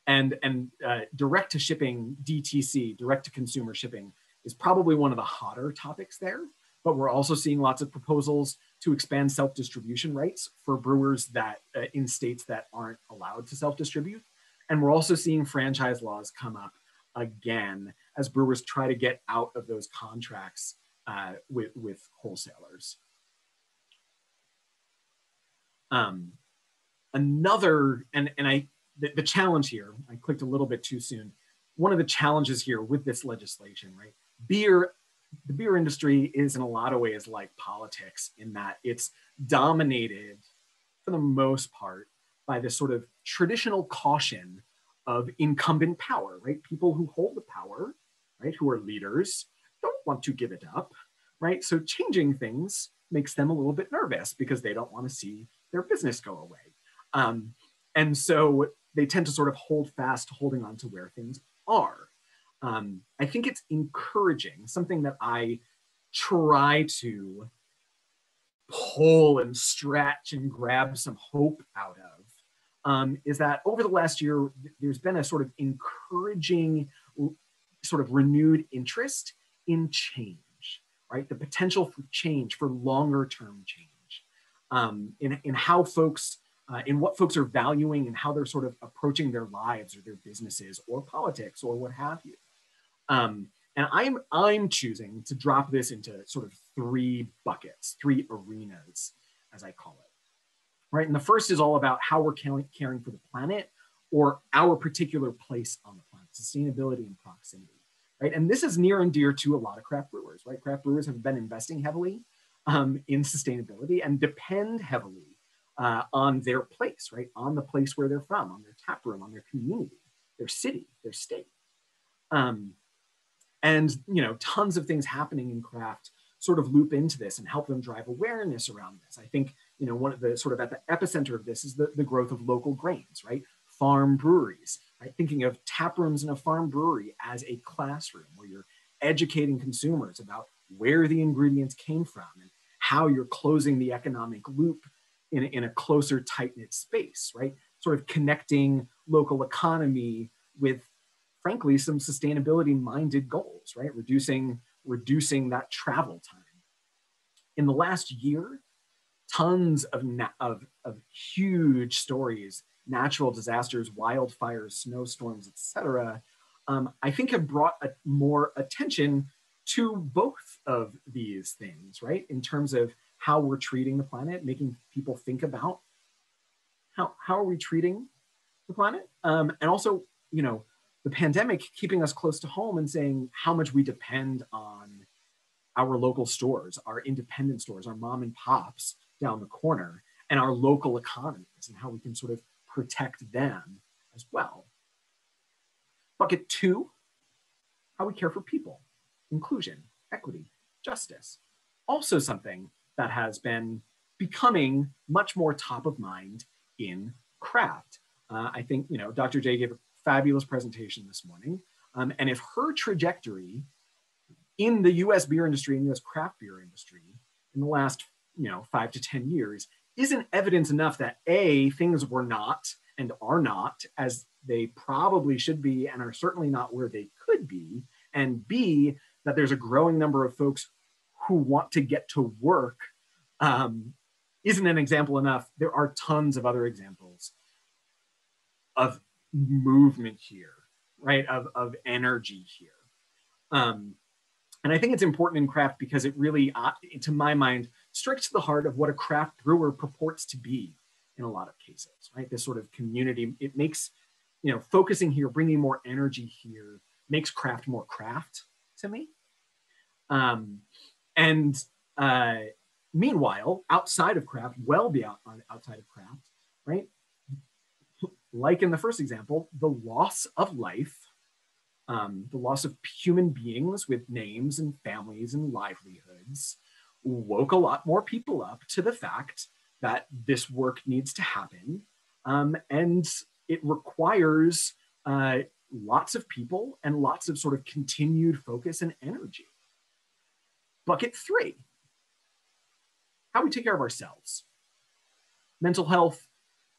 And direct to shipping, DTC, direct to consumer shipping, is probably one of the hotter topics there. But we're also seeing lots of proposals to expand self-distribution rights for brewers that in states that aren't allowed to self-distribute. And we're also seeing franchise laws come up again as brewers try to get out of those contracts with wholesalers. The challenge here, I clicked a little bit too soon. One of the challenges here with this legislation, right? The beer industry is in a lot of ways like politics in that it's dominated for the most part by this sort of traditional caution of incumbent power, right? People who hold the power, right? Who are leaders, don't want to give it up, right? So changing things makes them a little bit nervous because they don't want to see their business go away. And so they tend to sort of hold fast to holding on to where things are. I think it's encouraging, something that I try to pull and stretch and grab some hope out of, is that over the last year, there's been a sort of encouraging, sort of renewed interest in change, right? The potential for change, for longer term change, in how folks, in what folks are valuing and how they're sort of approaching their lives or their businesses or politics or what have you. And I'm choosing to drop this into sort of three buckets, three arenas, as I call it, right? And the first is all about how we're caring for the planet or our particular place on the planet, sustainability and proximity, right? And this is near and dear to a lot of craft brewers, right? Craft brewers have been investing heavily in sustainability and depend heavily on their place, right? On the place where they're from, on their tap room, on their community, their city, their state. And tons of things happening in craft sort of loop into this and help them drive awareness around this. I think one of the sort of at the epicenter of this is the growth of local grains, right? Farm breweries, right? Thinking of tap rooms in a farm brewery as a classroom where you're educating consumers about where the ingredients came from and how you're closing the economic loop in a closer, tight-knit space, right? Sort of connecting local economy with, frankly, some sustainability-minded goals, right? Reducing that travel time. In the last year, tons of huge stories, natural disasters, wildfires, snowstorms, et cetera, I think have brought more attention to both of these things, right? In terms of how we're treating the planet, making people think about how are we treating the planet? And also, the pandemic keeping us close to home and saying how much we depend on our local stores, our independent stores, our mom and pops down the corner, and our local economies and how we can sort of protect them as well. Bucket two, how we care for people, inclusion, equity, justice. Also something that has been becoming much more top of mind in craft. I think, Dr. J gave a fabulous presentation this morning. And if her trajectory in the US beer industry and US craft beer industry in the last, 5 to 10 years isn't evidence enough that A, things were not and are not as they probably should be and are certainly not where they could be, and B, that there's a growing number of folks who want to get to work, isn't an example enough. There are tons of other examples of movement here, right? Of energy here. And I think it's important in craft because it really, to my mind, strikes to the heart of what a craft brewer purports to be in a lot of cases, right? This sort of community, it makes, focusing here, bringing more energy here, makes craft more craft to me. Meanwhile, outside of craft, well beyond outside of craft, right? Like in the first example, the loss of life, the loss of human beings with names and families and livelihoods woke a lot more people up to the fact that this work needs to happen. And it requires lots of people and lots of sort of continued focus and energy. Bucket 3, how we take care of ourselves, mental health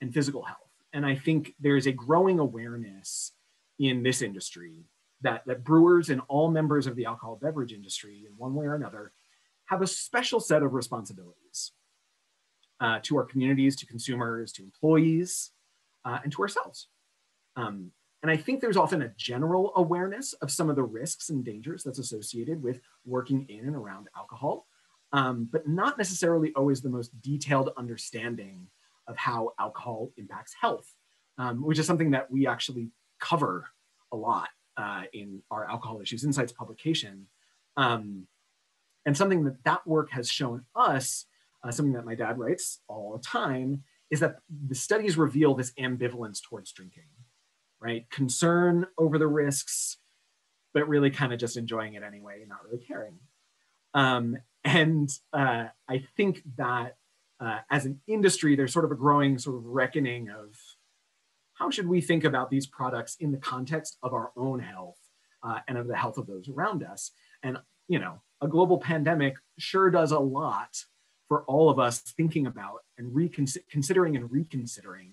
and physical health. And I think there's a growing awareness in this industry that brewers and all members of the alcohol beverage industry, in one way or another, have a special set of responsibilities to our communities, to consumers, to employees, and to ourselves. And I think there's often a general awareness of some of the risks and dangers that's associated with working in and around alcohol, but not necessarily always the most detailed understanding of how alcohol impacts health, which is something that we actually cover a lot in our Alcohol Issues Insights publication. And something that work has shown us, something that my dad writes all the time, is that the studies reveal this ambivalence towards drinking, right? Concern over the risks, but really kind of just enjoying it anyway, not really caring. I think that as an industry, there's sort of a growing sort of reckoning of how should we think about these products in the context of our own health and of the health of those around us. And, a global pandemic sure does a lot for all of us thinking about and considering and reconsidering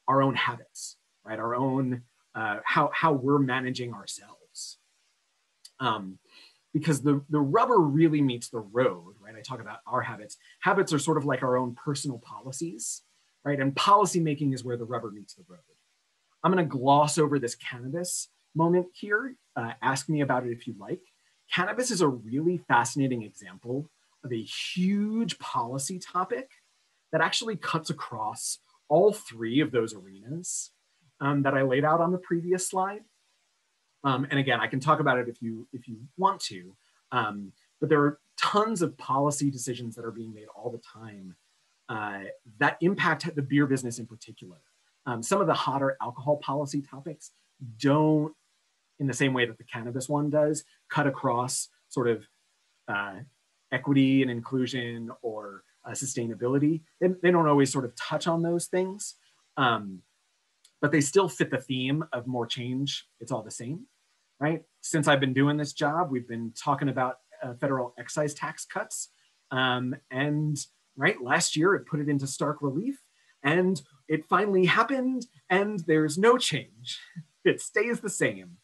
our own habits, right? Our own, how we're managing ourselves. Because the rubber really meets the road, right? I talk about our habits. Habits are sort of like our own personal policies, right? And policy making is where the rubber meets the road. I'm gonna gloss over this cannabis moment here. Ask me about it if you like. Cannabis is a really fascinating example of a huge policy topic that actually cuts across all 3 of those arenas that I laid out on the previous slide. And again, I can talk about it if you want to, but there are tons of policy decisions that are being made all the time that impact the beer business in particular. Some of the hotter alcohol policy topics don't, in the same way that the cannabis one does, cut across sort of equity and inclusion or sustainability. They don't always sort of touch on those things, but they still fit the theme of more change. It's all the same, right? Since I've been doing this job, we've been talking about federal excise tax cuts. And right, last year it put it into stark relief, and it finally happened, and there's no change. It stays the same.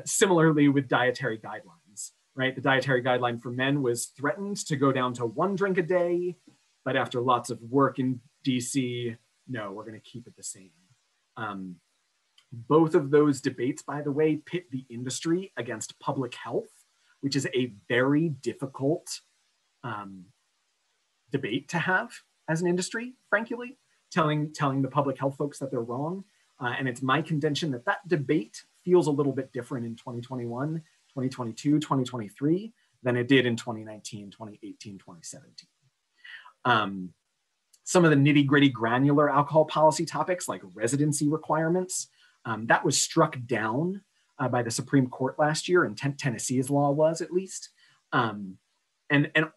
Similarly with dietary guidelines, right? The dietary guideline for men was threatened to go down to 1 drink a day, but after lots of work in DC, no, we're gonna keep it the same. Both of those debates, by the way, pit the industry against public health, which is a very difficult debate to have as an industry, frankly, telling the public health folks that they're wrong. And it's my contention that that debate feels a little bit different in 2021, 2022, 2023 than it did in 2019, 2018, 2017. Some of the nitty gritty granular alcohol policy topics like residency requirements, that was struck down by the Supreme Court last year, and Tennessee's law was at least. And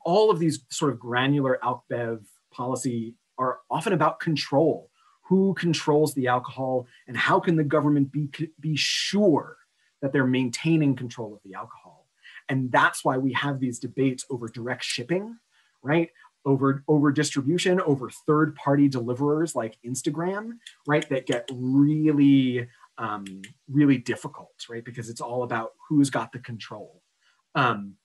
all of these sort of granular alc bev policy are often about control. Who controls the alcohol, and how can the government be sure that they're maintaining control of the alcohol? And that's why we have these debates over direct shipping, right? Over distribution, over third-party deliverers like Instagram, right? That get really, really difficult, right? Because it's all about who's got the control. And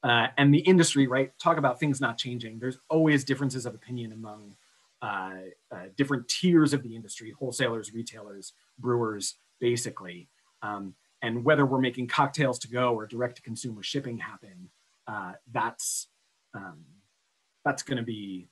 the industry, right? Talk about things not changing. There's always differences of opinion among different tiers of the industry, wholesalers, retailers, brewers, basically. And whether we're making cocktails to go or direct to consumer shipping happen, that's going to be,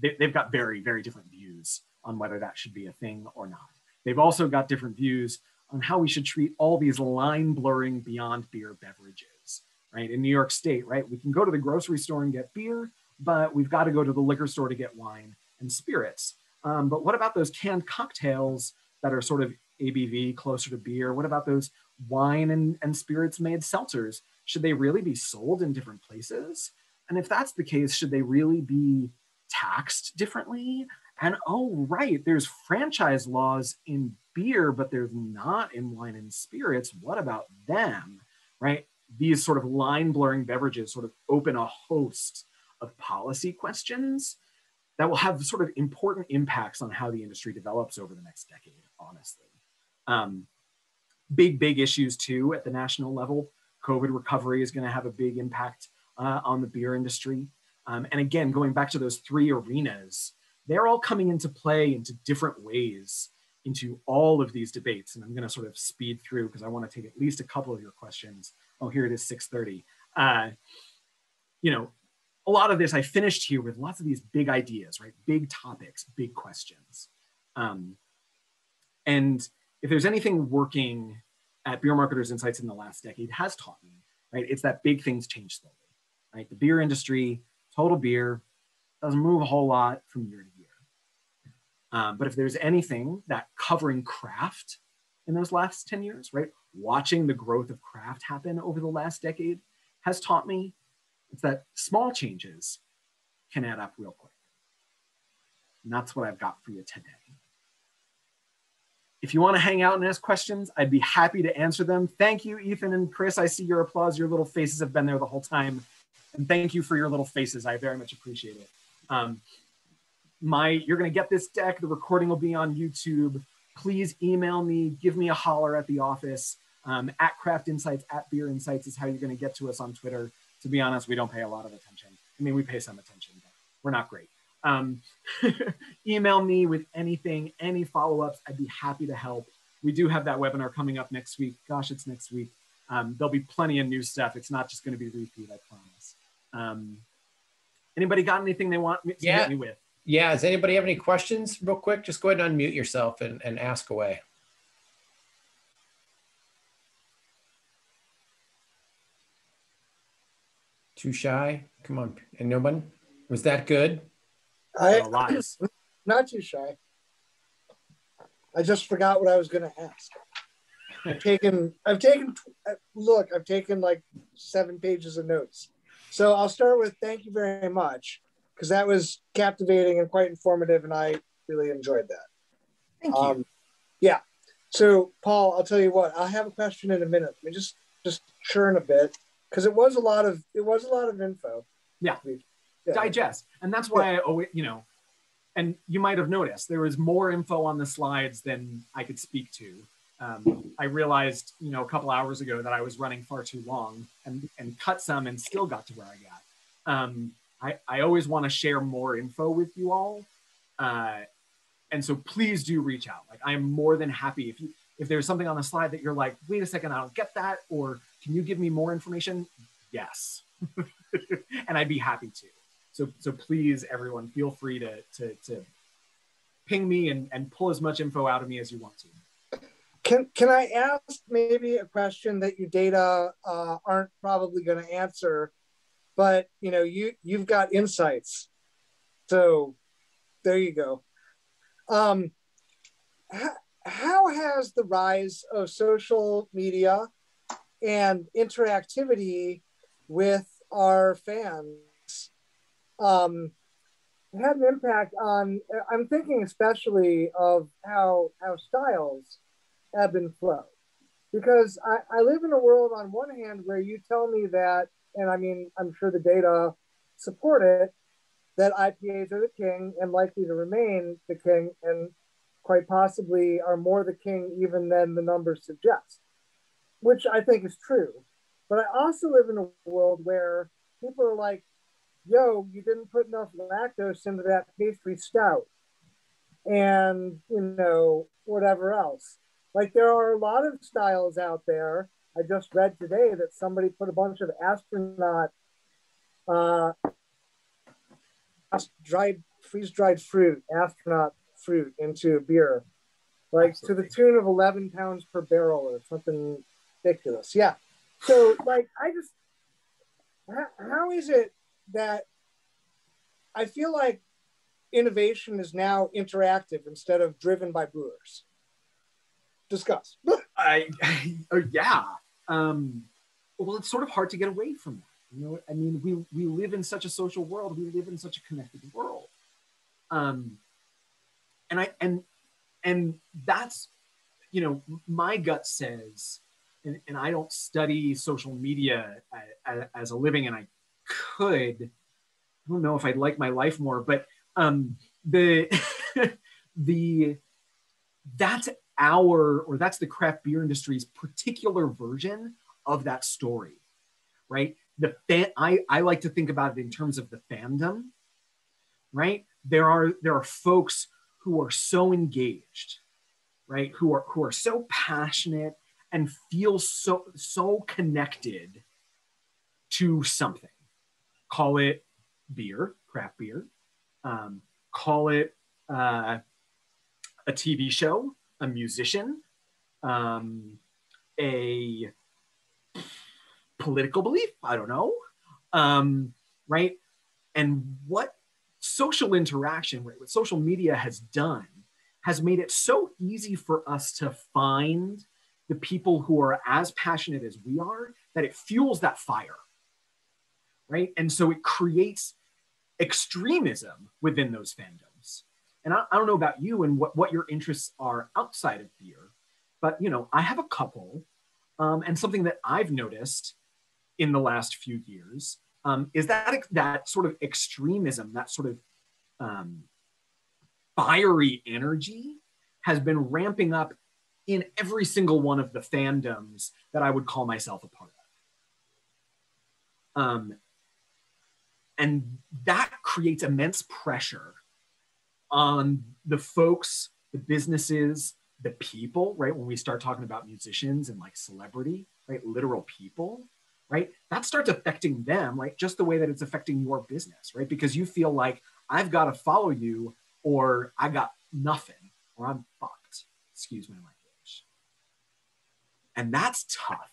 they've got very, very different views on whether that should be a thing or not. They've also got different views on how we should treat all these line blurring beyond beer beverages, right? In New York State, right? We can go to the grocery store and get beer, but we've got to go to the liquor store to get wine and spirits. But what about those canned cocktails that are sort of ABV closer to beer? What about those wine and spirits made seltzers? Should they really be sold in different places? And if that's the case, should they really be taxed differently? And oh, right, there's franchise laws in beer, but there's not in wine and spirits. What about them, right? These sort of line blurring beverages sort of open a host of policy questions that will have sort of important impacts on how the industry develops over the next decade, honestly. Big issues too at the national level. COVID recovery is going to have a big impact on the beer industry. And again, going back to those three arenas, they're all coming into play into different ways into all of these debates. And I'm going to sort of speed through because I want to take at least a couple of your questions. Oh, here it is, 6:30. You know, a lot of this I finished here with lots of these big ideas, right? Big topics, big questions. And if there's anything working at Beer Marketers Insights in the last decade has taught me, right? It's that big things change slowly, right? The beer industry, total beer, doesn't move a whole lot from year to year. But if there's anything that covering craft in those last 10 years, right? Watching the growth of craft happen over the last decade has taught me, it's that small changes can add up real quick. And that's what I've got for you today. If you want to hang out and ask questions, I'd be happy to answer them. Thank you, Ethan and Chris. I see your applause. Your little faces have been there the whole time. And thank you for your little faces. I very much appreciate it. You're going to get this deck. The recording will be on YouTube. Please email me. Give me a holler at the office. At Craft Insights, at Beer Insights is how you're going to get to us on Twitter. To be honest, we don't pay a lot of attention. I mean, we pay some attention, but we're not great. Email me with anything, any follow-ups. I'd be happy to help. We do have that webinar coming up next week. Gosh, it's next week. There'll be plenty of new stuff. It's not just going to be repeat, I promise. Anybody got anything they want to hit me with? Yeah, does anybody have any questions real quick? Just go ahead and unmute yourself and ask away. Too shy? Come on. And nobody? Was that good? Lies. Not too shy. I just forgot what I was going to ask. I've taken like 7 pages of notes. So I'll start with thank you very much, because that was captivating and quite informative, and I really enjoyed that. Thank you. Yeah. So Paul, I'll tell you what, I'll have a question in a minute. Let me just churn a bit, because it was a lot of info. Yeah. Digest. And that's why I always, and you might have noticed there was more info on the slides than I could speak to. I realized, a couple hours ago that I was running far too long and cut some and still got to where I got. I always want to share more info with you all. And so please do reach out. Like, I'm more than happy if there's something on the slide that you're like, wait a second, I don't get that. Or can you give me more information? Yes. And I'd be happy to. So please, everyone, feel free to ping me and pull as much info out of me as you want to. Can I ask maybe a question that you data aren't probably going to answer, but you've got insights, so there you go. How has the rise of social media and interactivity with our fans had an impact on? I'm thinking especially of how styles ebb and flow, because I live in a world on one hand where you tell me that, and I mean, I'm sure the data support it, that IPAs are the king and likely to remain the king, and quite possibly are more the king even than the numbers suggest, which I think is true. But I also live in a world where people are like, yo, you didn't put enough lactose into that pastry stout, and whatever else. Like there are a lot of styles out there. I just read today that somebody put a bunch of astronaut uh, freeze-dried fruit, astronaut fruit into beer, like Absolutely. To the tune of 11 pounds per barrel or something ridiculous. Yeah. So like, how is it that I feel like innovation is now interactive instead of driven by brewers? Discuss. Yeah. Well, it's sort of hard to get away from that. You know, I mean, we live in such a social world. We live in such a connected world. And that's, you know, my gut says, and I don't study social media as a living, and I could. I don't know if I'd like my life more, but that's that's the craft beer industry's particular version of that story, right? I like to think about it in terms of the fandom, right? There are folks who are so engaged, right? Who are so passionate and feel so connected to something. Call it beer, craft beer. Call it a TV show, a musician, a political belief, I don't know, right? And what social interaction, right, what social media has done has made it so easy for us to find the people who are as passionate as we are, that it fuels that fire, right? And so it creates extremism within those fandoms. And I don't know about you and what your interests are outside of beer, but you know, I have a couple, and something that I've noticed in the last few years is that sort of extremism, that sort of fiery energy has been ramping up in every single one of the fandoms that I would call myself a part of. And that creates immense pressure on the folks, the businesses, the people, right? When we start talking about musicians and like celebrity, right? Literal people, right? That starts affecting them, like just the way that it's affecting your business, right? Because you feel like I've got to follow you or I got nothing or I'm fucked. Excuse my language. And that's tough.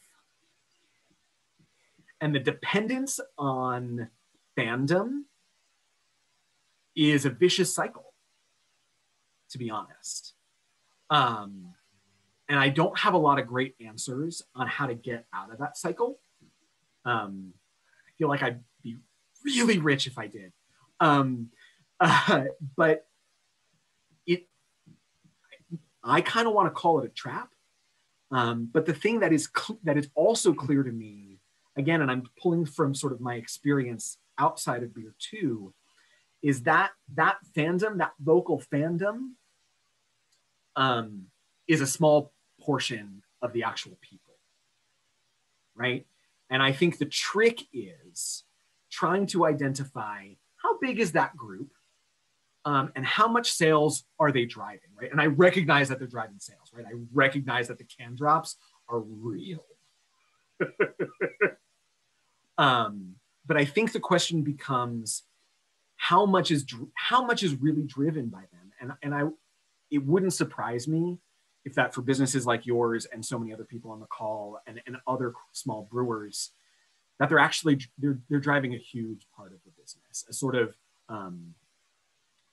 And the dependence on fandom is a vicious cycle, to be honest. And I don't have a lot of great answers on how to get out of that cycle. I feel like I'd be really rich if I did. But I kind of want to call it a trap. But the thing that is also clear to me, again, and I'm pulling from sort of my experience outside of beer too, is that fandom, that local fandom, is a small portion of the actual people, right? And I think the trick is trying to identify how big is that group, and how much sales are they driving, right? And I recognize that they're driving sales, right? I recognize that the can drops are real. But I think the question becomes how much is really driven by them, and it wouldn't surprise me if that for businesses like yours and so many other people on the call and other small brewers, that they're driving a huge part of the business, a sort of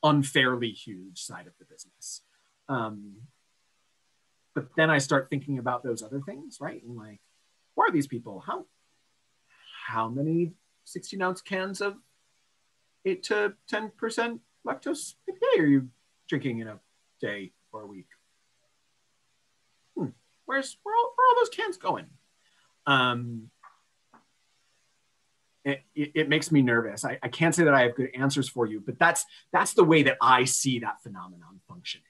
unfairly huge side of the business. But then I start thinking about those other things, right? And like, who are these people? How many 16-ounce cans of 8 to 10% lactose APA are you drinking in a day or a week? Where are all those cans going? It makes me nervous. I can't say that I have good answers for you, but that's the way that I see that phenomenon functioning,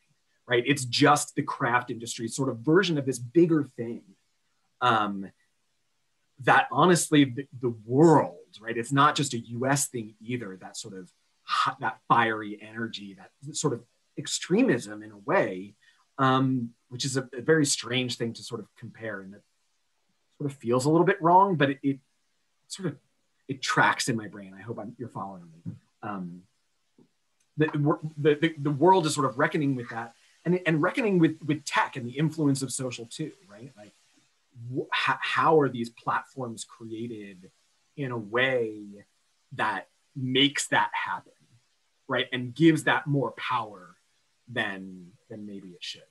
right? It's just the craft industry sort of version of this bigger thing. That honestly, the world, right? It's not just a US thing either, that sort of that fiery energy, that sort of extremism in a way, which is a very strange thing to sort of compare, and it sort of feels a little bit wrong, but it sort of, it tracks in my brain. I hope you're following me. The world is sort of reckoning with that, and reckoning with tech and the influence of social too, right? Like, how are these platforms created in a way that makes that happen, right? And gives that more power than maybe it should.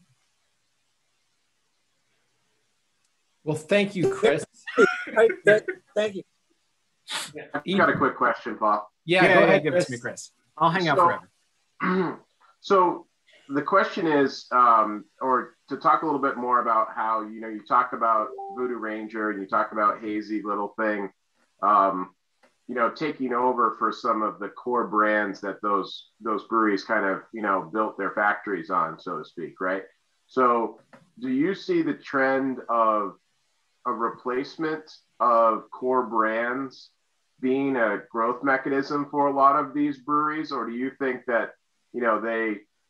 Well, thank you, Chris. Thank you. I've got a quick question, Paul. Yeah, go ahead, give it to me, Chris. I'll hang out forever. So the question is, or to talk a little bit more about how, you talked about Voodoo Ranger and you talked about Hazy Little Thing, taking over for some of the core brands that those breweries kind of, built their factories on, so to speak, right? So do you see the trend of a replacement of core brands being a growth mechanism for a lot of these breweries? Or do you think that,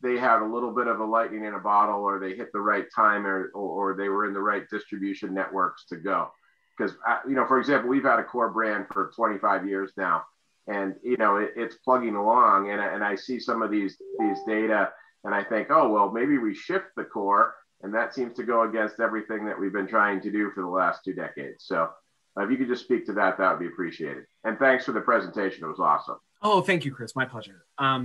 they have a little bit of a lightning in a bottle, or they hit the right time, or they were in the right distribution networks to go? Because, for example, we've had a core brand for 25 years now, and, it's plugging along, and I see some of these data, and I think, oh, well, maybe we shift the core, and that seems to go against everything that we've been trying to do for the last 2 decades. So if you could just speak to that, that would be appreciated. And thanks for the presentation. It was awesome. Oh, thank you, Chris. My pleasure. I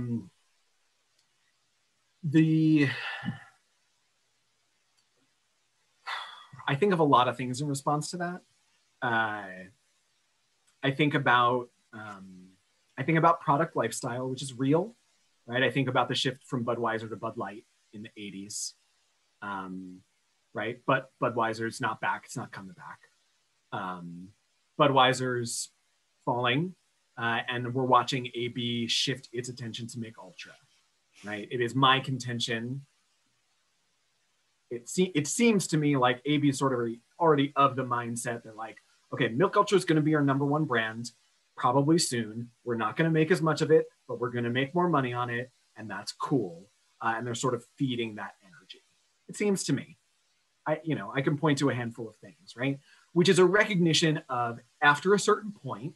think of a lot of things in response to that. I think about product lifestyle, which is real, right? I think about the shift from Budweiser to Bud Light in the 80s, right? But Budweiser's not back. It's not coming back. Budweiser's falling, and we're watching AB shift its attention to Mick Ultra, right? It is my contention. It seems to me like AB is sort of already of the mindset that, like, okay, Milk Ultra is going to be our #1 brand probably soon. We're not going to make as much of it, but we're going to make more money on it, and that's cool. And they're sort of feeding that energy. It seems to me. I can point to a handful of things, right? Which is a recognition of, after a certain point,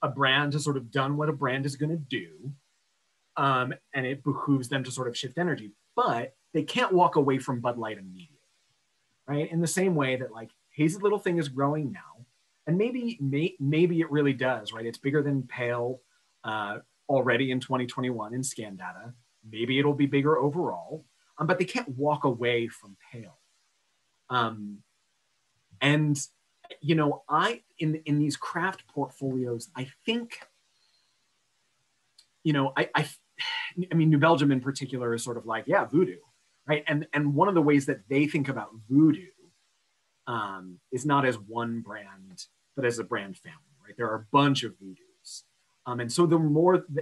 a brand has sort of done what a brand is going to do, and it behooves them to sort of shift energy. But they can't walk away from Bud Light immediately, right? In the same way that, like, Hazy Little Thing is growing now, and maybe it really does, right? It's bigger than Pale already in 2021 in scan data. Maybe it'll be bigger overall, but they can't walk away from Pale. And in these craft portfolios, I think, I mean, New Belgium in particular is sort of like, yeah, Voodoo, right? And one of the ways that they think about Voodoo is not as one brand, but as a brand family, right? There are a bunch of Voodoos. And so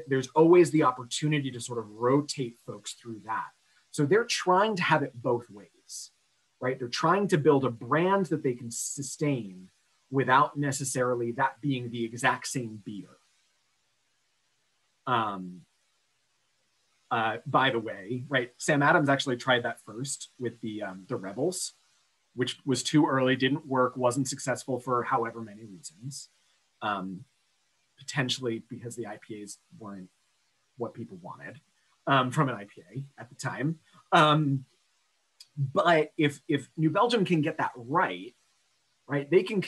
there's always the opportunity to sort of rotate folks through that. So they're trying to have it both ways, right? They're trying to build a brand that they can sustain without necessarily that being the exact same beer. By the way, right, Sam Adams actually tried that first with the Rebels, which was too early, didn't work, wasn't successful for however many reasons. Potentially because the IPAs weren't what people wanted from an IPA at the time. But if New Belgium can get that right, they can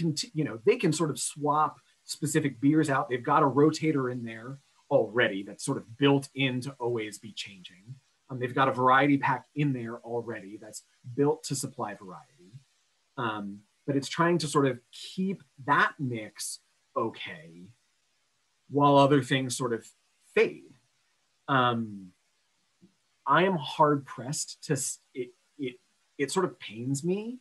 they can sort of swap specific beers out. They've got a rotator in there already that's sort of built in to always be changing. They've got a variety pack in there already that's built to supply variety. But it's trying to sort of keep that mix okay while other things sort of fade. I am hard pressed to, it sort of pains me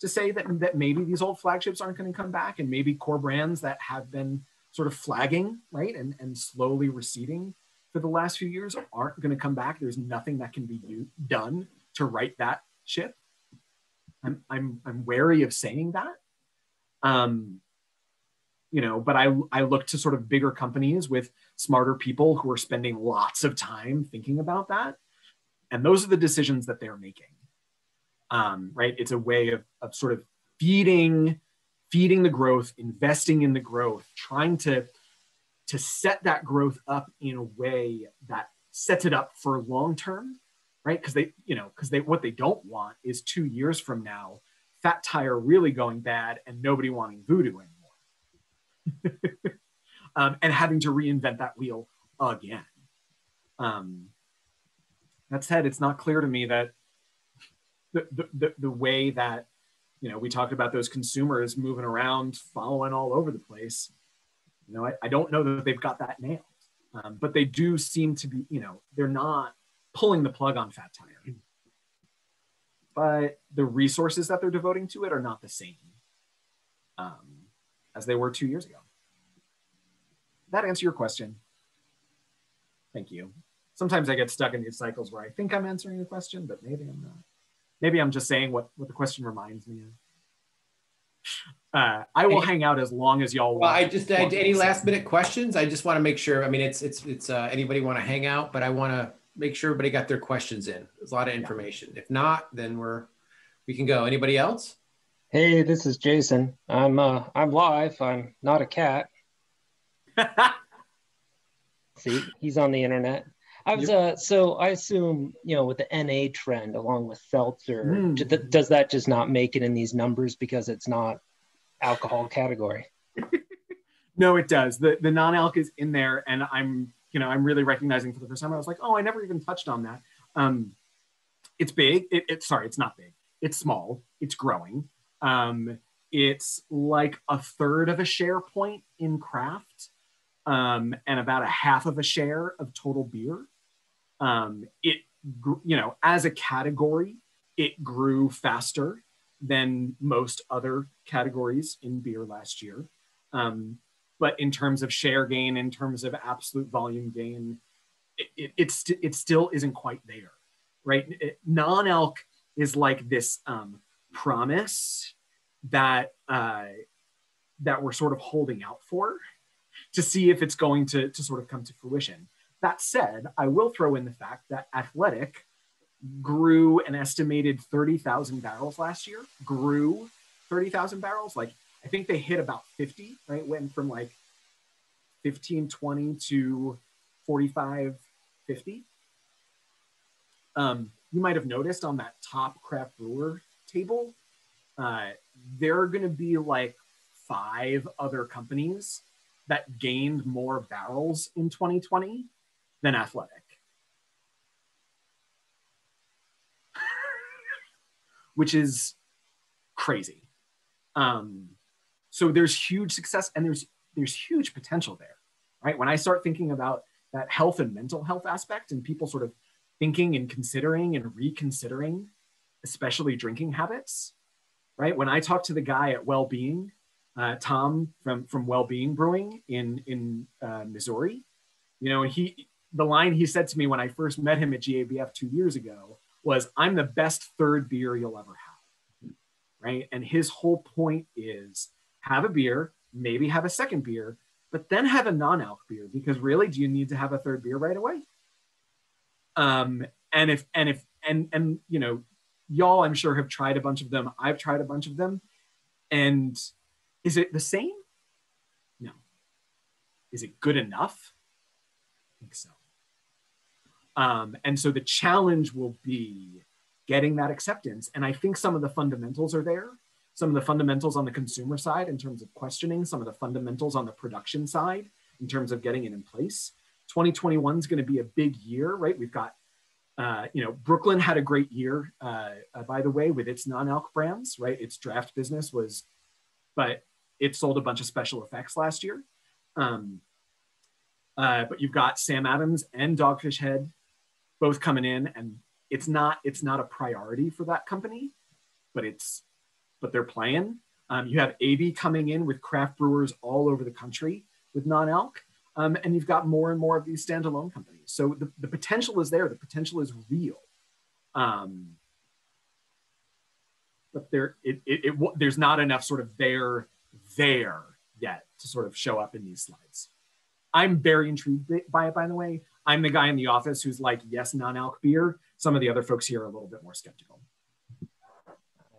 to say that maybe these old flagships aren't going to come back, and maybe core brands that have been sort of flagging, right, and slowly receding for the last few years aren't going to come back. There's nothing that can be done to right that ship. I'm wary of saying that, but I look to sort of bigger companies with smarter people who are spending lots of time thinking about that, and those are the decisions that they're making. right? It's a way of sort of feeding the growth, investing in the growth, trying to set that growth up in a way that sets it up for long term, right? Because what they don't want is 2 years from now, Fat Tire really going bad and nobody wanting Voodoo anymore. And having to reinvent that wheel again. That said, it's not clear to me that the way that, we talked about those consumers moving around, following all over the place. I don't know that they've got that nailed, but they do seem to be, they're not pulling the plug on Fat Tire, but the resources that they're devoting to it are not the same as they were 2 years ago. That answer your question? Thank you. Sometimes I get stuck in these cycles where I think I'm answering a question, but maybe I'm not. Maybe I'm just saying what the question reminds me of. I will hang out as long as y'all want. Well, any last minute questions? I just want to make sure. I mean, it's anybody want to hang out, but I want to make sure everybody got their questions in. There's a lot of information. If not, then we can go. Anybody else? Hey, this is Jason. I'm live. I'm not a cat. See, he's on the internet. I was so I assume, with the NA trend along with seltzer, does that just not make it in these numbers because it's not alcohol category? No, it does. The non-alc is in there, and I'm really recognizing for the first time. I was like, oh, I never even touched on that. It's big. Sorry, it's not big. It's small. It's growing. It's like a third of a share point in craft, and about a half of a share of total beer. As a category, it grew faster than most other categories in beer last year. But in terms of share gain, in terms of absolute volume gain, it still isn't quite there, right? Non-alc is like this promise that we're sort of holding out for to see if it's going to sort of come to fruition. That said, I will throw in the fact that Athletic grew an estimated 30,000 barrels last year, grew 30,000 barrels. Like, I think they hit about 50, right? Went from like 15, 20 to 45, 50. You might have noticed on that top craft brewer table, there are going to be like 5 other companies that gained more barrels in 2020 than Athletic. Which is crazy. So there's huge success and there's huge potential there, right? When I start thinking about that health and mental health aspect and people sort of thinking and considering and reconsidering, especially drinking habits, right? When I talk to the guy at Wellbeing, Tom from Wellbeing Brewing in Missouri, the line he said to me when I first met him at GABF 2 years ago was, "I'm the best third beer you'll ever have," right? And his whole point is have a beer, maybe have a second beer, but then have a non-alc beer, because really, do you need to have a third beer right away? And y'all, I'm sure, have tried a bunch of them. I've tried a bunch of them. And is it the same? No. Is it good enough? I think so. And so the challenge will be getting that acceptance. And I think some of the fundamentals are there. Some of the fundamentals on the consumer side in terms of questioning, some of the fundamentals on the production side in terms of getting it in place. 2021 is going to be a big year, right? We've got, Brooklyn had a great year, by the way, with its non-alc brands, right? Its draft business but it sold a bunch of special effects last year. But you've got Sam Adams and Dogfish Head both coming in, and it's not a priority for that company, but they're playing. You have AB coming in with craft brewers all over the country with non-alc, and you've got more and more of these standalone companies. So the potential is there. The potential is real, but there's not enough sort of there yet to sort of show up in these slides. I'm very intrigued by it, by the way. I'm the guy in the office who's like, yes, non-alc beer. Some of the other folks here are a little bit more skeptical.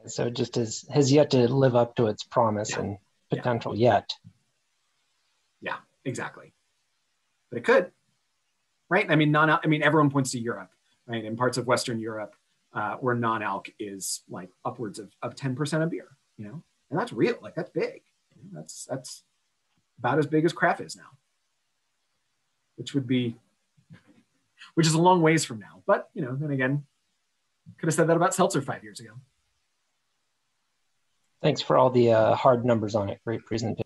So it just has yet to live up to its promise Yeah. and potential yet. Yeah, exactly. But it could, right? I mean, everyone points to Europe, right? In parts of Western Europe, where non-alc is like upwards of 10% of beer, you know, and that's real, like that's big. You know, that's about as big as craft is now, which is a long ways from now. But you know, then again, could have said that about seltzer 5 years ago. Thanks for all the hard numbers on it. Great presentation.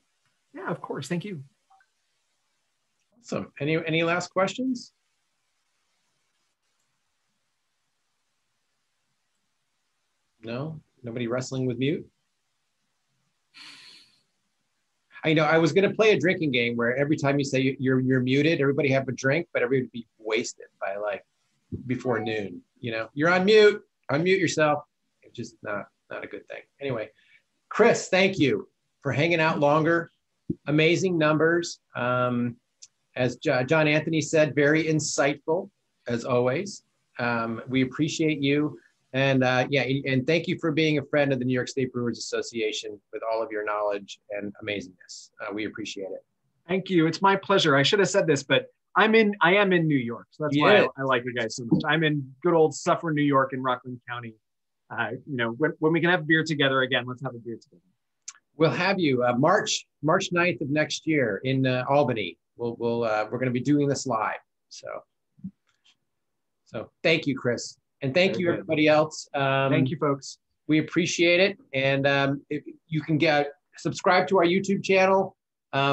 Yeah, of course. Thank you. Awesome. Any last questions? No? Nobody wrestling with mute? I know I was going to play a drinking game where every time you say you're muted, everybody have a drink, but everybody would be wasted by like before noon. You know, you're on mute. Unmute yourself. It's just not a good thing. Anyway, Chris, thank you for hanging out longer. Amazing numbers. As John Anthony said, very insightful as always. We appreciate you. And and thank you for being a friend of the New York State Brewers Association with all of your knowledge and amazingness. We appreciate it. Thank you. It's my pleasure. I should have said this, but I am in New York. So that's why I like you guys so much. I'm in good old Suffern, New York in Rockland County. You know, when we can have beer together again, let's have a beer together. We'll have you March 9th of next year in Albany. We're going to be doing this live. So thank you, Chris. And thank you, everybody else. Thank you, folks. We appreciate it. And if you can subscribe to our YouTube channel.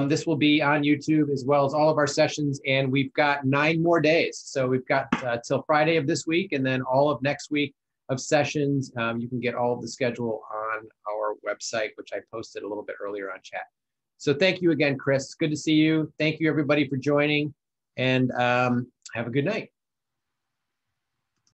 This will be on YouTube as well as all of our sessions. And we've got 9 more days. So we've got till Friday of this week and then all of next week of sessions. You can get all of the schedule on our website, which I posted a little bit earlier on chat. So thank you again, Chris. Good to see you. Thank you, everybody, for joining. And have a good night.